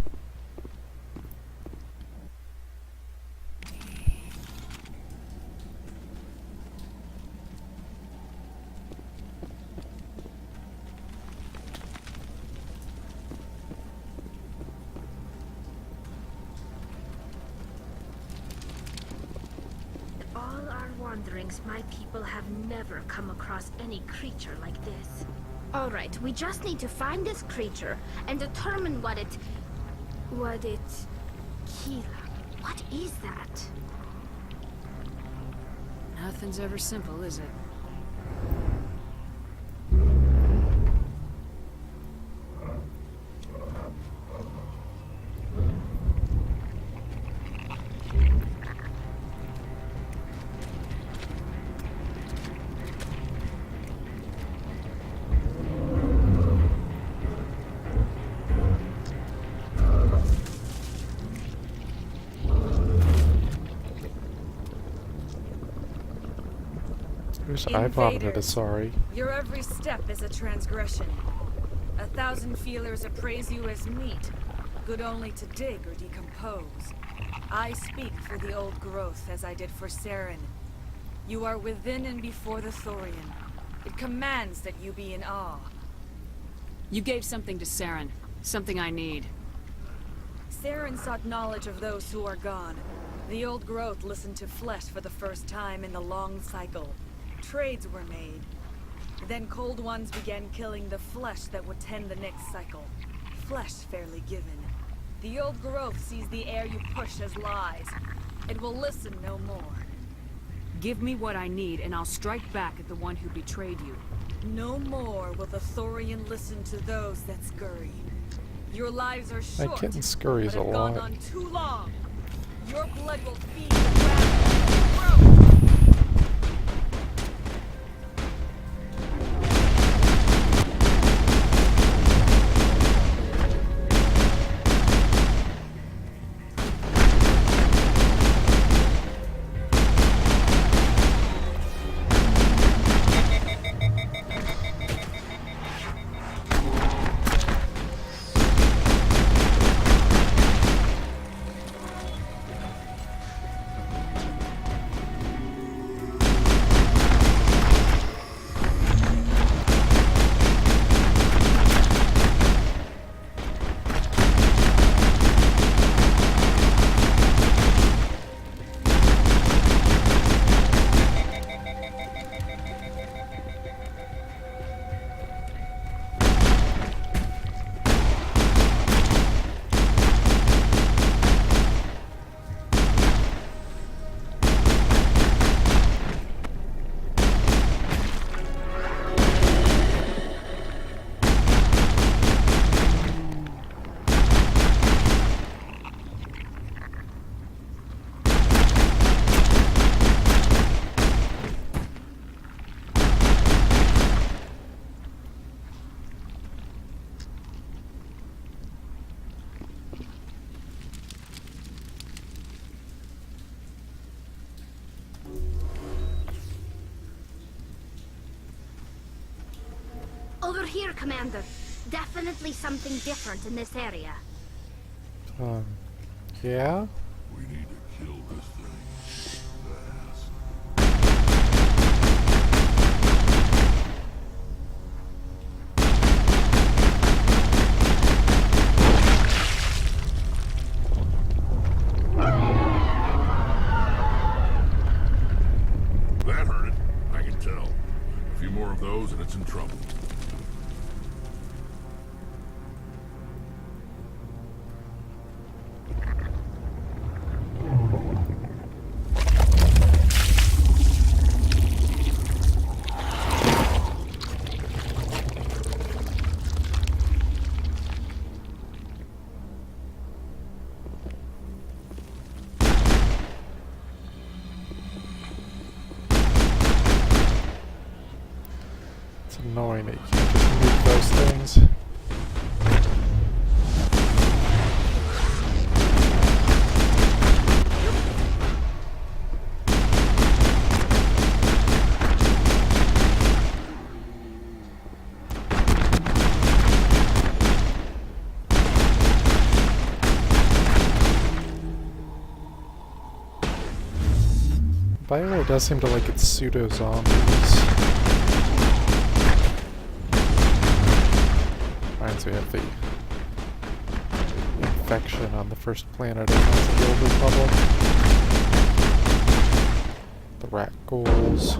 All our wanderings, my people have never come across any creature like this. All right, we just need to find this creature and determine what it... Kira, what is that? Nothing's ever simple, is it? I vomited a sorry. Your every step is a transgression. 1,000 feelers appraise you as meat, good only to dig or decompose. I speak for the old growth as I did for Saren. You are within and before the Thorian. It commands that you be in awe. You gave something to Saren. Something I need. Saren sought knowledge of those who are gone. The old growth listened to flesh for the first time in the long cycle. Trades were made. Then Cold Ones began killing the flesh that would tend the next cycle. Flesh fairly given. The old growth sees the air you push as lies. It will listen no more. Give me what I need, and I'll strike back at the one who betrayed you. No more will the Thorian listen to those that scurry. Your lives are short, My kitten scurries but a have gone lot. on too long. Your blood will feed the ground. Over here, Commander. Definitely something different in this area. Yeah? We need to kill this thing. Fast. Spiral does seem to like its pseudo-zombies. Reminds me of the infection on the first planet of the Old Republic. The rat ghouls.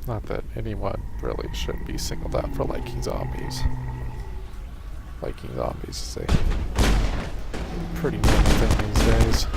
Not that anyone really should be singled out for liking zombies. Liking zombies is a pretty normal thing these days.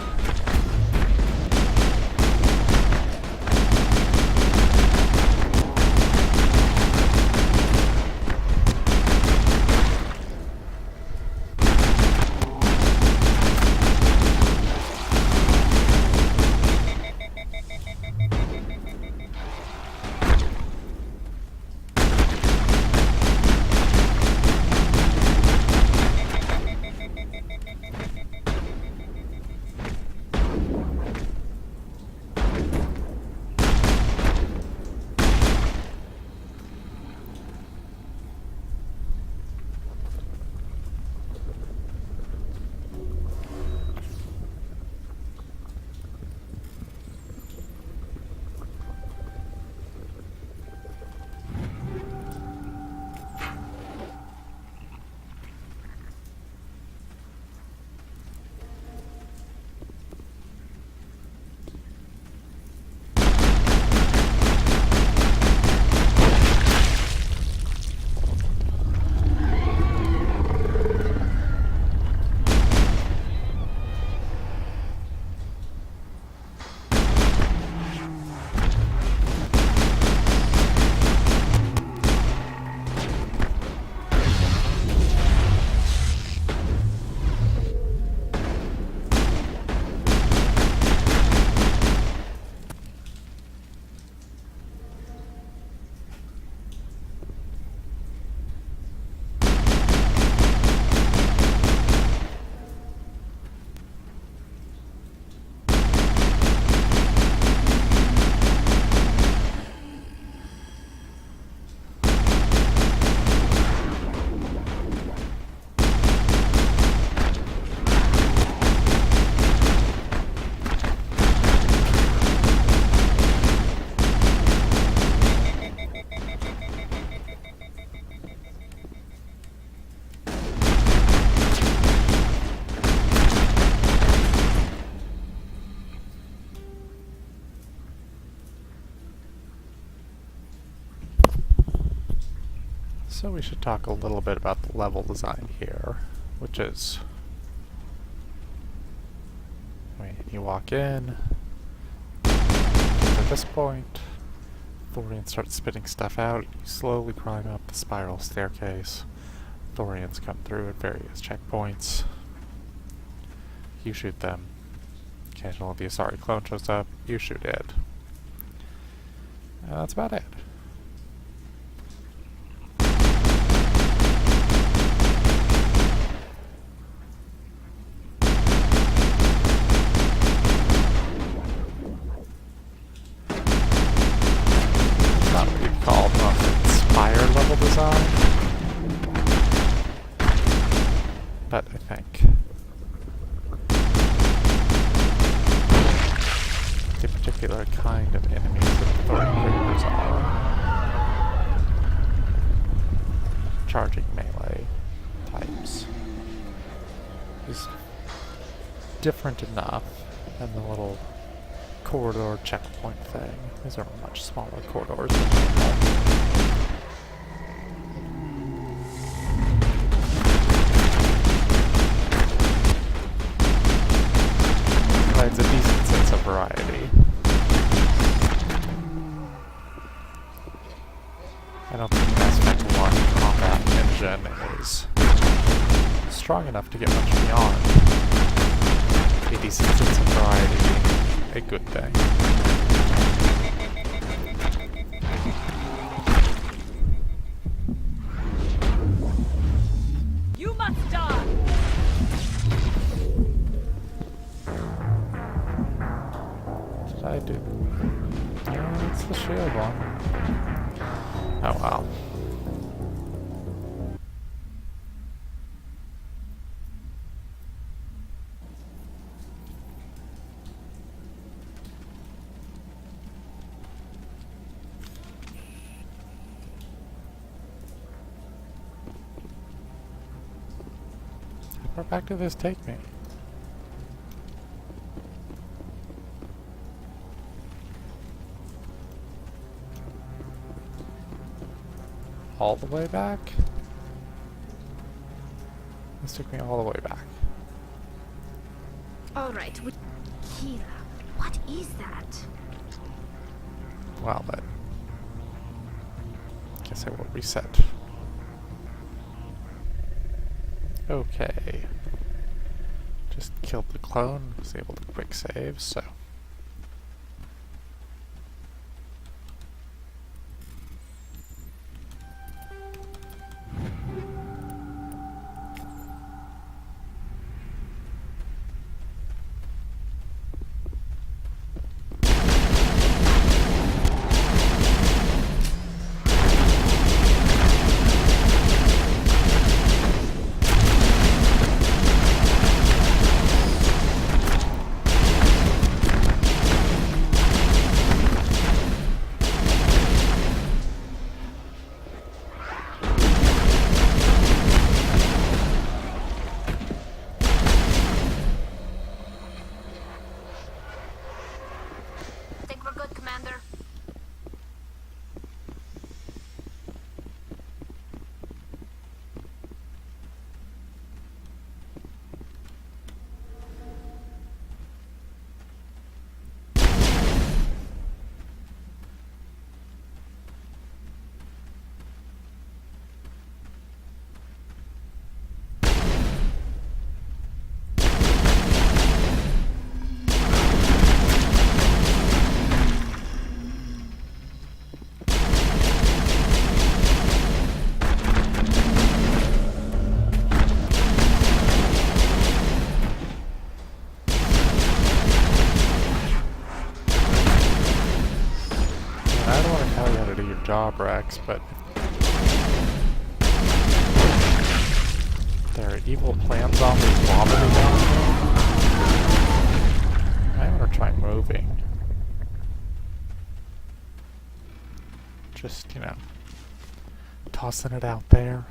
So we should talk a little bit about the level design here, which is, you walk in, at this point, Thorian starts spitting stuff out, you slowly climb up the spiral staircase, Thorians come through at various checkpoints, you shoot them, occasionally the Asari clone shows up, you shoot it, and that's about it. Design, but I think the particular kind of enemies that the Thorian Reapers are, charging melee types, is different enough than the little corridor checkpoint thing. These are much smaller corridors than normal. Provides a decent sense of variety. I don't think Mass Effect 1 combat engine is strong enough to get much beyond a decent sense of variety being a good thing. You must die! Oh well. How far back did this take me? All the way back? This took me all the way back. All right, Kira, what is that? Well then. Guess I will reset. Okay. Just killed the clone, was able to quick save, so. Think we're good, Commander? I don't want to tell you how to do your job, Rex, but there are evil plant zombies vomiting down there. I want to try moving. Just, you know, tossing it out there.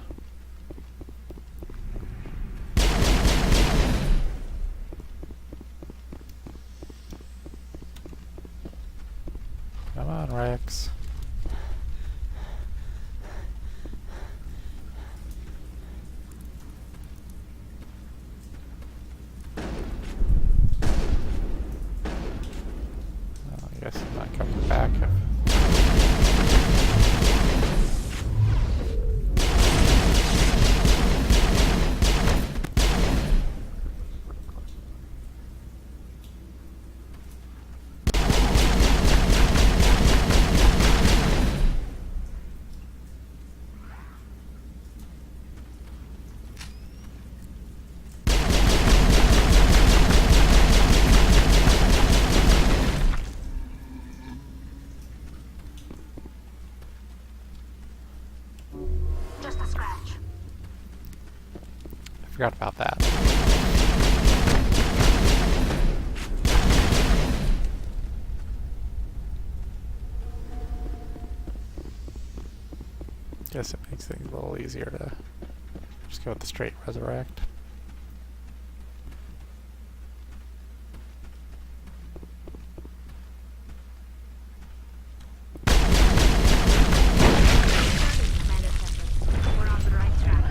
Come on, Rex. Oh, I guess he's not coming back. Just a scratch. I forgot about that. Guess it makes things a little easier to just go with the straight resurrect. Commander Shepard, we're on the right track.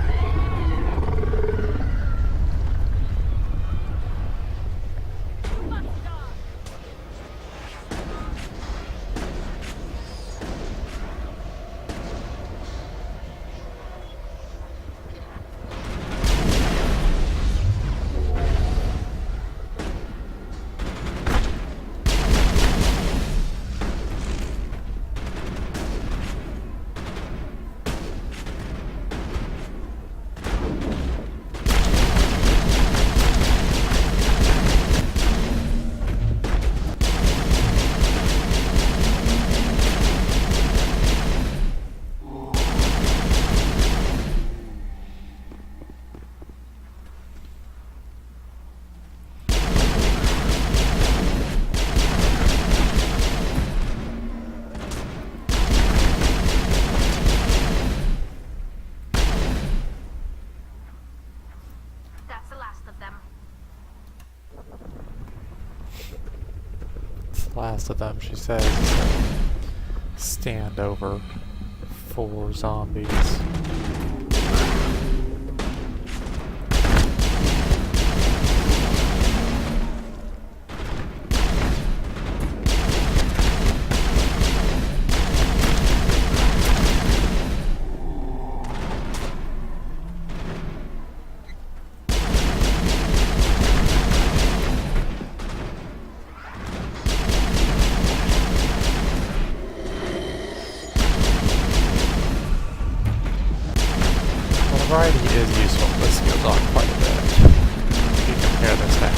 last of them, she says, stand over 4 zombies. Variety is useful, but this goes on quite a bit. If you compare this to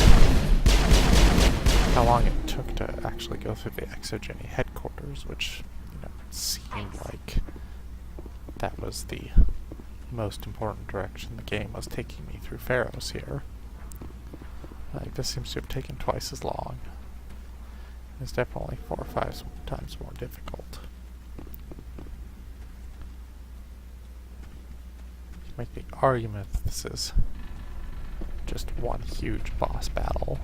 how long it took to actually go through the Exogeny headquarters, which, you know, seemed like that was the most important direction the game was taking me through Pharos here. Like, this seems to have taken twice as long. It's definitely 4 or 5 times more difficult. Make the argument that this is just one huge boss battle.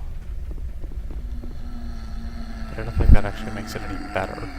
I don't think that actually makes it any better.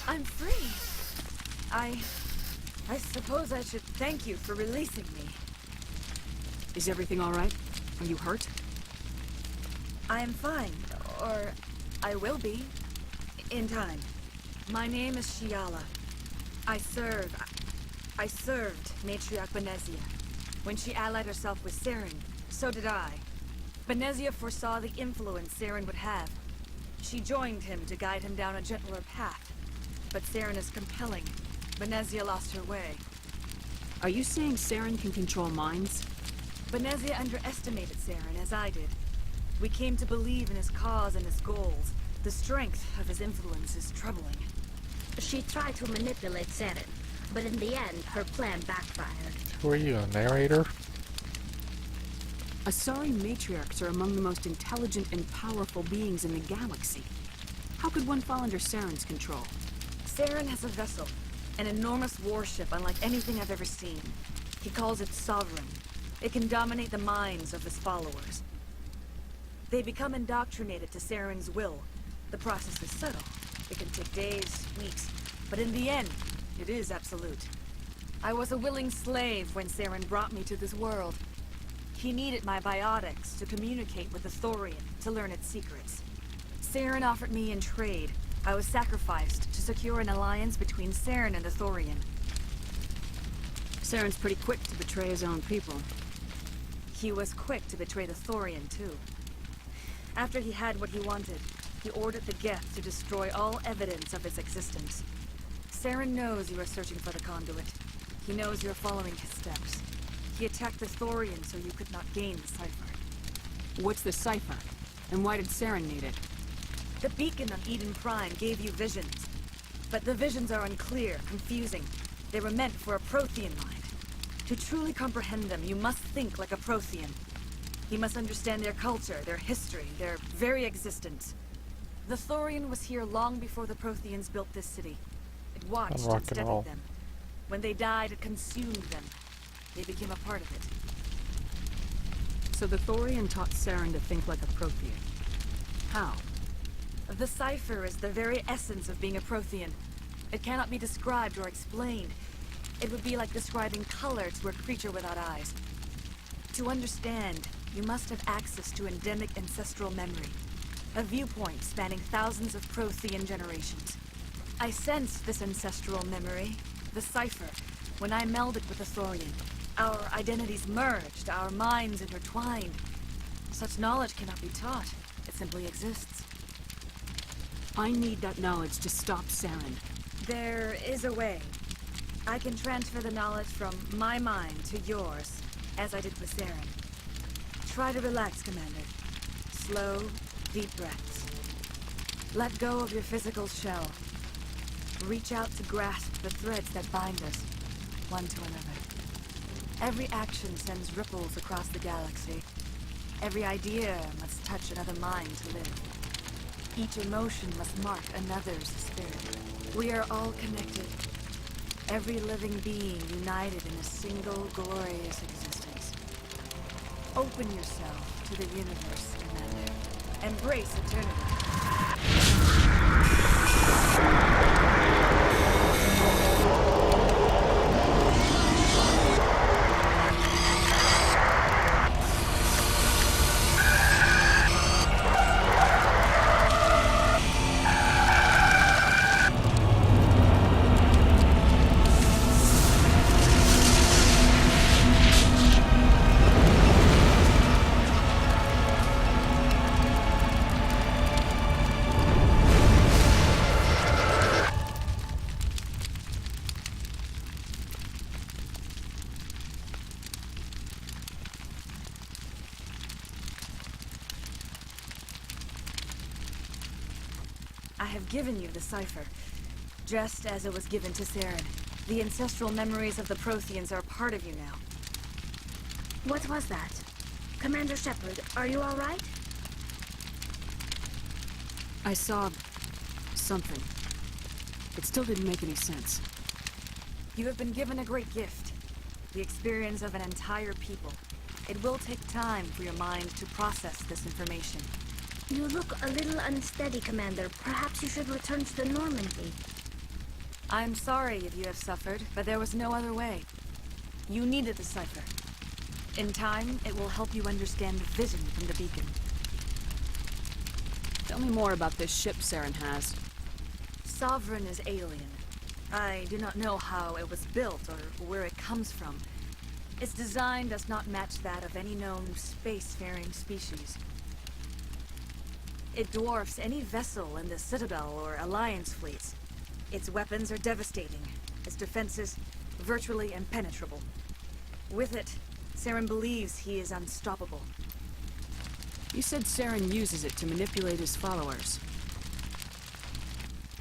I'm free. I suppose I should thank you for releasing me. Is everything all right? Are you hurt? I am fine, or I will be, in time. My name is Shiala. I served Matriarch Benezia. When she allied herself with Saren, so did I. Benezia foresaw the influence Saren would have. She joined him to guide him down a gentler path. But Saren is compelling. Benezia lost her way. Are you saying Saren can control minds? Benezia underestimated Saren, as I did. We came to believe in his cause and his goals. The strength of his influence is troubling. She tried to manipulate Saren, but in the end, her plan backfired. Who are you, a narrator? Asari matriarchs are among the most intelligent and powerful beings in the galaxy. How could one fall under Saren's control? Saren has a vessel, an enormous warship unlike anything I've ever seen. He calls it Sovereign. It can dominate the minds of his followers. They become indoctrinated to Saren's will. The process is subtle. It can take days, weeks, but in the end, it is absolute. I was a willing slave when Saren brought me to this world. He needed my biotics to communicate with the Thorian, to learn its secrets. Saren offered me in trade. I was sacrificed to secure an alliance between Saren and the Thorian. Saren's pretty quick to betray his own people. He was quick to betray the Thorian, too. After he had what he wanted, he ordered the Geth to destroy all evidence of its existence. Saren knows you are searching for the Conduit. He knows you're following his steps. He attacked the Thorian so you could not gain the cipher. What's the cipher? And why did Saren need it? The beacon on Eden Prime gave you visions. But the visions are unclear, confusing. They were meant for a Prothean mind. To truly comprehend them, you must think like a Prothean. You must understand their culture, their history, their very existence. The Thorian was here long before the Protheans built this city. It watched and studied them. When they died, it consumed them. They became a part of it. So the Thorian taught Saren to think like a Prothean. How? The cipher is the very essence of being a Prothean. It cannot be described or explained. It would be like describing color to a creature without eyes. To understand, you must have access to endemic ancestral memory. A viewpoint spanning thousands of Prothean generations. I sensed this ancestral memory, the cipher, when I melded with the Thorian. Our identities merged, our minds intertwined. Such knowledge cannot be taught. It simply exists. I need that knowledge to stop Saren. There is a way. I can transfer the knowledge from my mind to yours, as I did with Saren. Try to relax, Commander. Slow, deep breaths. Let go of your physical shell. Reach out to grasp the threads that bind us, one to another. Every action sends ripples across the galaxy. Every idea must touch another mind to live. Each emotion must mark another's spirit. We are all connected. Every living being united in a single glorious existence. Open yourself to the universe, Commander. Embrace eternity. I have given you the cipher, just as it was given to Saren. The ancestral memories of the Protheans are part of you now. What was that? Commander Shepard, are you all right? I saw... something. It still didn't make any sense. You have been given a great gift. The experience of an entire people. It will take time for your mind to process this information. You look a little unsteady, Commander. Perhaps you should return to the Normandy. I'm sorry if you have suffered, but there was no other way. You needed the cipher. In time, it will help you understand the vision from the beacon. Tell me more about this ship Saren has. Sovereign is alien. I do not know how it was built or where it comes from. Its design does not match that of any known spacefaring species. It dwarfs any vessel in the Citadel or Alliance fleets. Its weapons are devastating, its defenses virtually impenetrable. With it, Saren believes he is unstoppable. You said Saren uses it to manipulate his followers.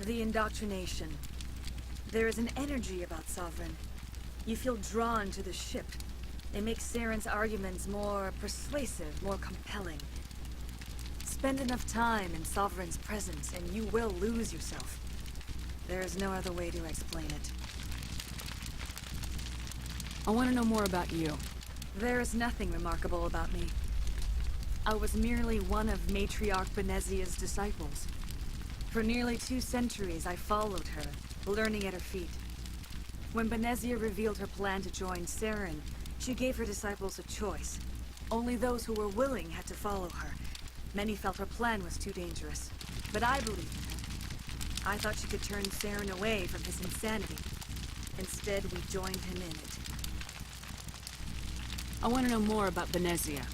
The indoctrination. There is an energy about Sovereign. You feel drawn to the ship. It makes Saren's arguments more persuasive, more compelling. Spend enough time in Sovereign's presence and you will lose yourself. There is no other way to explain it. I want to know more about you. There is nothing remarkable about me. I was merely one of Matriarch Benezia's disciples. For nearly 2 centuries, I followed her, learning at her feet. When Benezia revealed her plan to join Saren, she gave her disciples a choice. Only those who were willing had to follow her. Many felt her plan was too dangerous, but I believed in her. I thought she could turn Saren away from his insanity. Instead, we joined him in it. I want to know more about Benezia.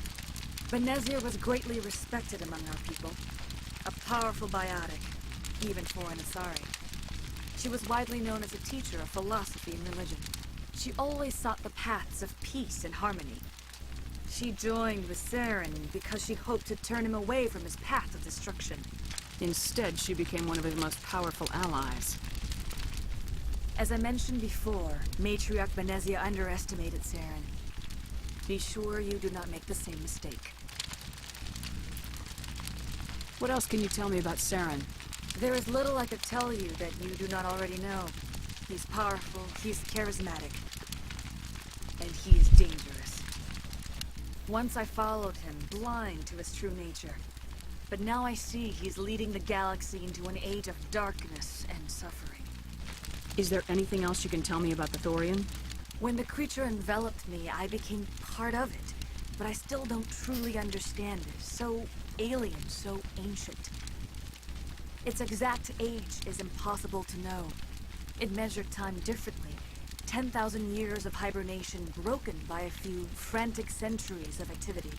Benezia was greatly respected among our people. A powerful biotic, even for an Asari. She was widely known as a teacher of philosophy and religion. She always sought the paths of peace and harmony. She joined with Saren because she hoped to turn him away from his path of destruction. Instead, she became one of his most powerful allies. As I mentioned before, Matriarch Benezia underestimated Saren. Be sure you do not make the same mistake. What else can you tell me about Saren? There is little I could tell you that you do not already know. He's powerful, he's charismatic, and he is dangerous. Once I followed him, blind to his true nature. But now I see he's leading the galaxy into an age of darkness and suffering. Is there anything else you can tell me about the Thorian? When the creature enveloped me, I became part of it. But I still don't truly understand it. So alien, so ancient. Its exact age is impossible to know. It measured time differently. 10,000 years of hibernation broken by a few frantic centuries of activity.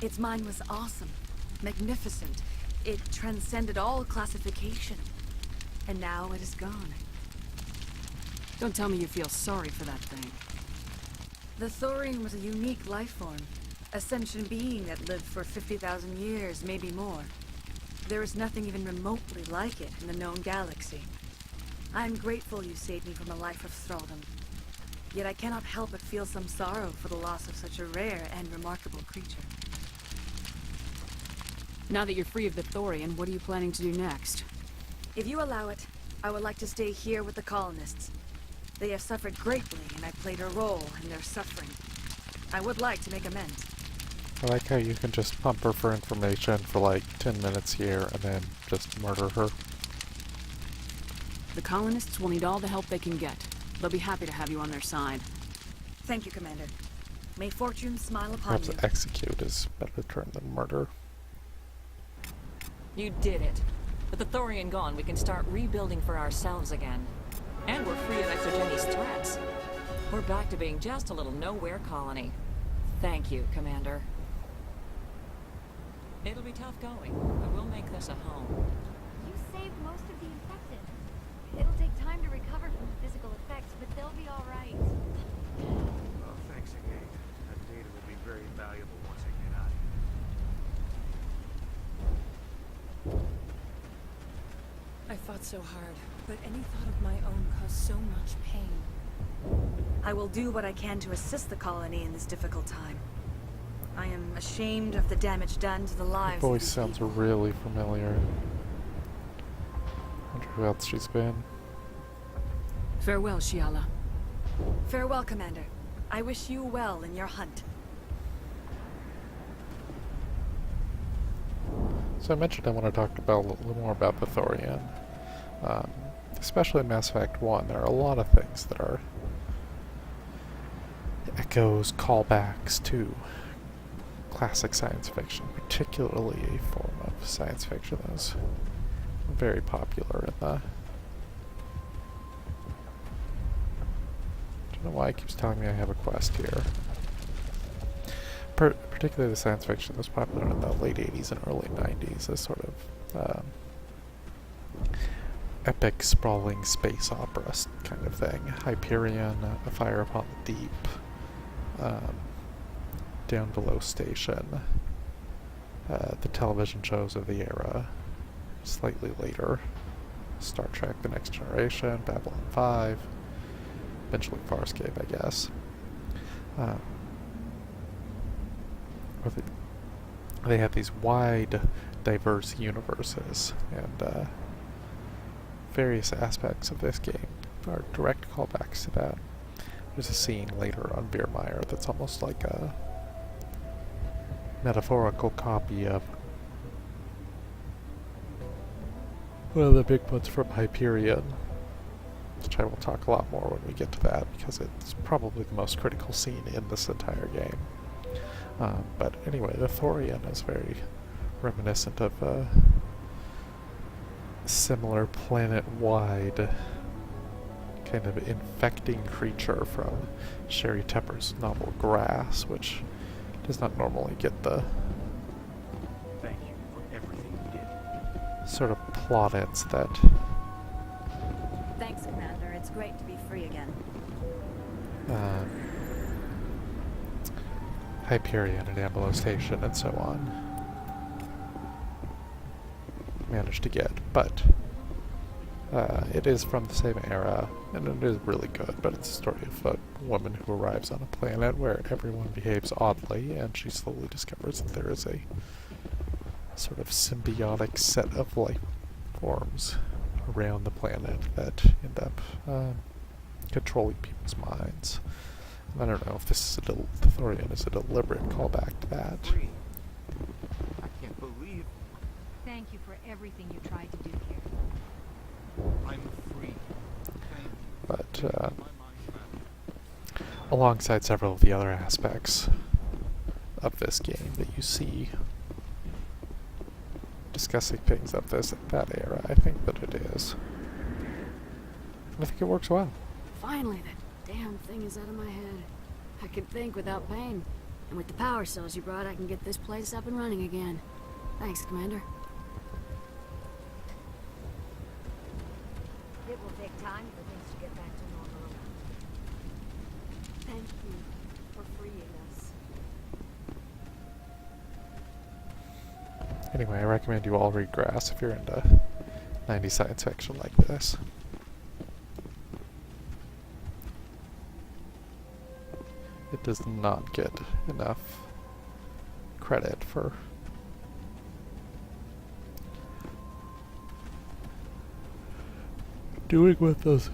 Its mind was awesome, magnificent. It transcended all classification. And now it is gone. Don't tell me you feel sorry for that thing. The Thorian was a unique life form. A sentient being that lived for 50,000 years, maybe more. There is nothing even remotely like it in the known galaxy. I'm grateful you saved me from a life of thraldom. Yet I cannot help but feel some sorrow for the loss of such a rare and remarkable creature. Now that you're free of the Thorian, what are you planning to do next? If you allow it, I would like to stay here with the colonists. They have suffered greatly, and I played a role in their suffering. I would like to make amends. I like how you can just pump her for information for like 10 minutes here and then just murder her. The colonists will need all the help they can get. They'll be happy to have you on their side. Thank you, Commander. May fortune smile upon Perhaps you. execute is a better term than murder. You did it. With the Thorian gone, we can start rebuilding for ourselves again. And we're free of Exogeni's threats. We're back to being just a little nowhere colony. Thank you, Commander. It'll be tough going, but we'll make this a home. You saved most of the infected. It'll take time to recover from the physical effects, but they'll be all right. Well, thanks again. That data will be very valuable once I get out of here. I fought so hard, but any thought of my own caused so much pain. I will do what I can to assist the colony in this difficult time. I am ashamed of the damage done to the lives Her of voice these sounds people. really familiar. Wonder who else she's been. Farewell, Shiala. Farewell, Commander. I wish you well in your hunt. So I mentioned I want to talk about a little more about the Thorian. Especially in Mass Effect 1, there are a lot of things that are echoes, callbacks to classic science fiction, particularly a form of science fiction that was very popular in the... I don't know why it keeps telling me I have a quest here. Particularly the science fiction that was popular in the late 80s and early 90s, this sort of epic, sprawling space opera kind of thing. Hyperion, A Fire Upon the Deep, Down Below Station, the television shows of the era, slightly later, Star Trek The Next Generation, Babylon 5, eventually Farscape, I guess. They have these wide, diverse universes, and various aspects of this game are direct callbacks to that. There's a scene later on Virmire that's almost like a metaphorical copy of one of the big ones from Hyperion, which I will talk a lot more when we get to that, because it's probably the most critical scene in this entire game. But anyway, the Thorian is very reminiscent of a similar planet-wide kind of infecting creature from Sherry Tepper's novel Grass, which does not normally get the Thank you for everything you did. sort of plaudits that Thanks, Commander. It's great to be free again. Hyperion and Ambelow Station and so on managed to get, but it is from the same era, and it is really good, but it's a story of a woman who arrives on a planet where everyone behaves oddly, and she slowly discovers that there is a sort of symbiotic set of life forms around the planet that end up controlling people's minds. I don't know if this is the Thorian is a deliberate callback to that. I can't believe Thank you for everything you tried to do here. I'm free. But alongside several of the other aspects of this game that you see discussing things of that era, I think that it is. And I think it works well. Finally, that damn thing is out of my head. I can think without pain. And with the power cells you brought, I can get this place up and running again. Thanks, Commander. It will take time for things to get back to normal. Thank you for freeing us. Anyway, I recommend you all read Grass if you're into 90s science fiction like this. It does not get enough credit for doing what those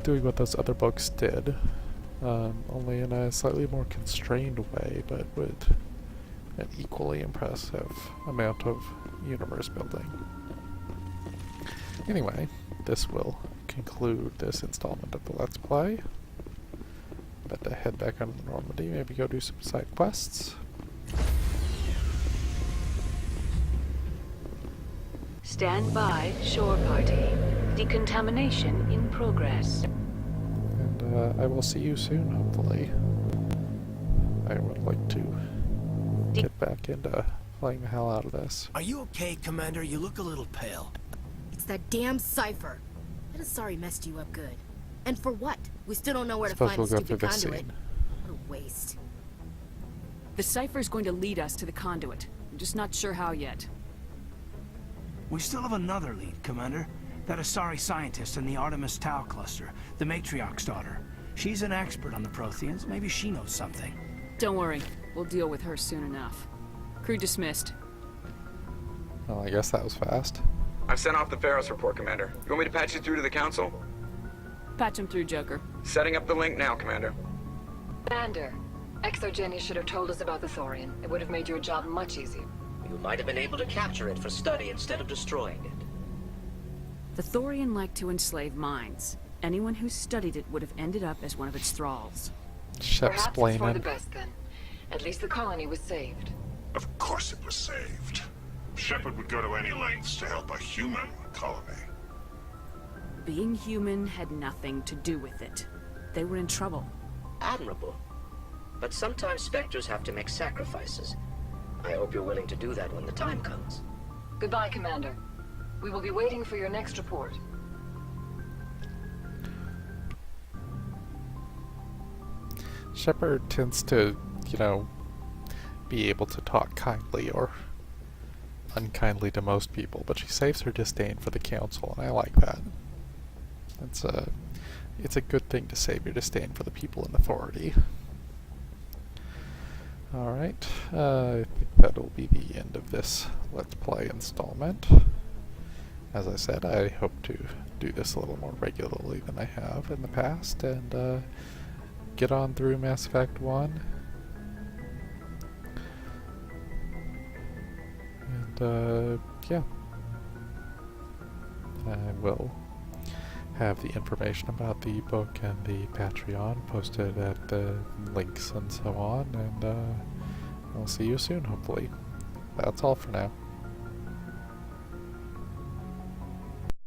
doing what those other books did, only in a slightly more constrained way, but with an equally impressive amount of universe building. Anyway, this will conclude this installment of the Let's Play. But to head back on to Normandy, maybe go do some side quests. Stand by, shore party. Decontamination in progress. And I will see you soon, hopefully. I would like to get back into playing the hell out of this. Are you okay, Commander? You look a little pale. It's that damn cipher. Sorry messed you up good. And for what? We still don't know where to Suppose find we'll the go through stupid this conduit. scene. What a waste. The cipher's going to lead us to the conduit. I'm just not sure how yet. We still have another lead, Commander. That Asari scientist in the Artemis Tau cluster, the Matriarch's daughter. She's an expert on the Protheans. Maybe she knows something. Don't worry. We'll deal with her soon enough. Crew dismissed. Well, I guess that was fast. I've sent off the Pharos report, Commander. You want me to patch you through to the Council? Patch him through, Joker. Setting up the link now, Commander. Commander, Exogeny should have told us about the Thorian. It would have made your job much easier. You might have been able to capture it for study instead of destroying it. The Thorian liked to enslave minds. Anyone who studied it would have ended up as one of its thralls. Perhaps it's for the best, then. At least the colony was saved. Of course it was saved. Shepard would go to any lengths to help a human colony. Being human had nothing to do with it. They were in trouble. Admirable. But sometimes Spectres have to make sacrifices. I hope you're willing to do that when the time comes. Goodbye, Commander. We will be waiting for your next report. Shepard tends to, you know, be able to talk kindly or unkindly to most people, but she saves her disdain for the Council, and I like that. It's a good thing to save your disdain for the people in authority. Alright, I think that'll be the end of this Let's Play installment. As I said, I hope to do this a little more regularly than I have in the past, and get on through Mass Effect 1. And, yeah. I will have the information about the book and the Patreon posted at the links and so on, and I'll see you soon, hopefully. That's all for now.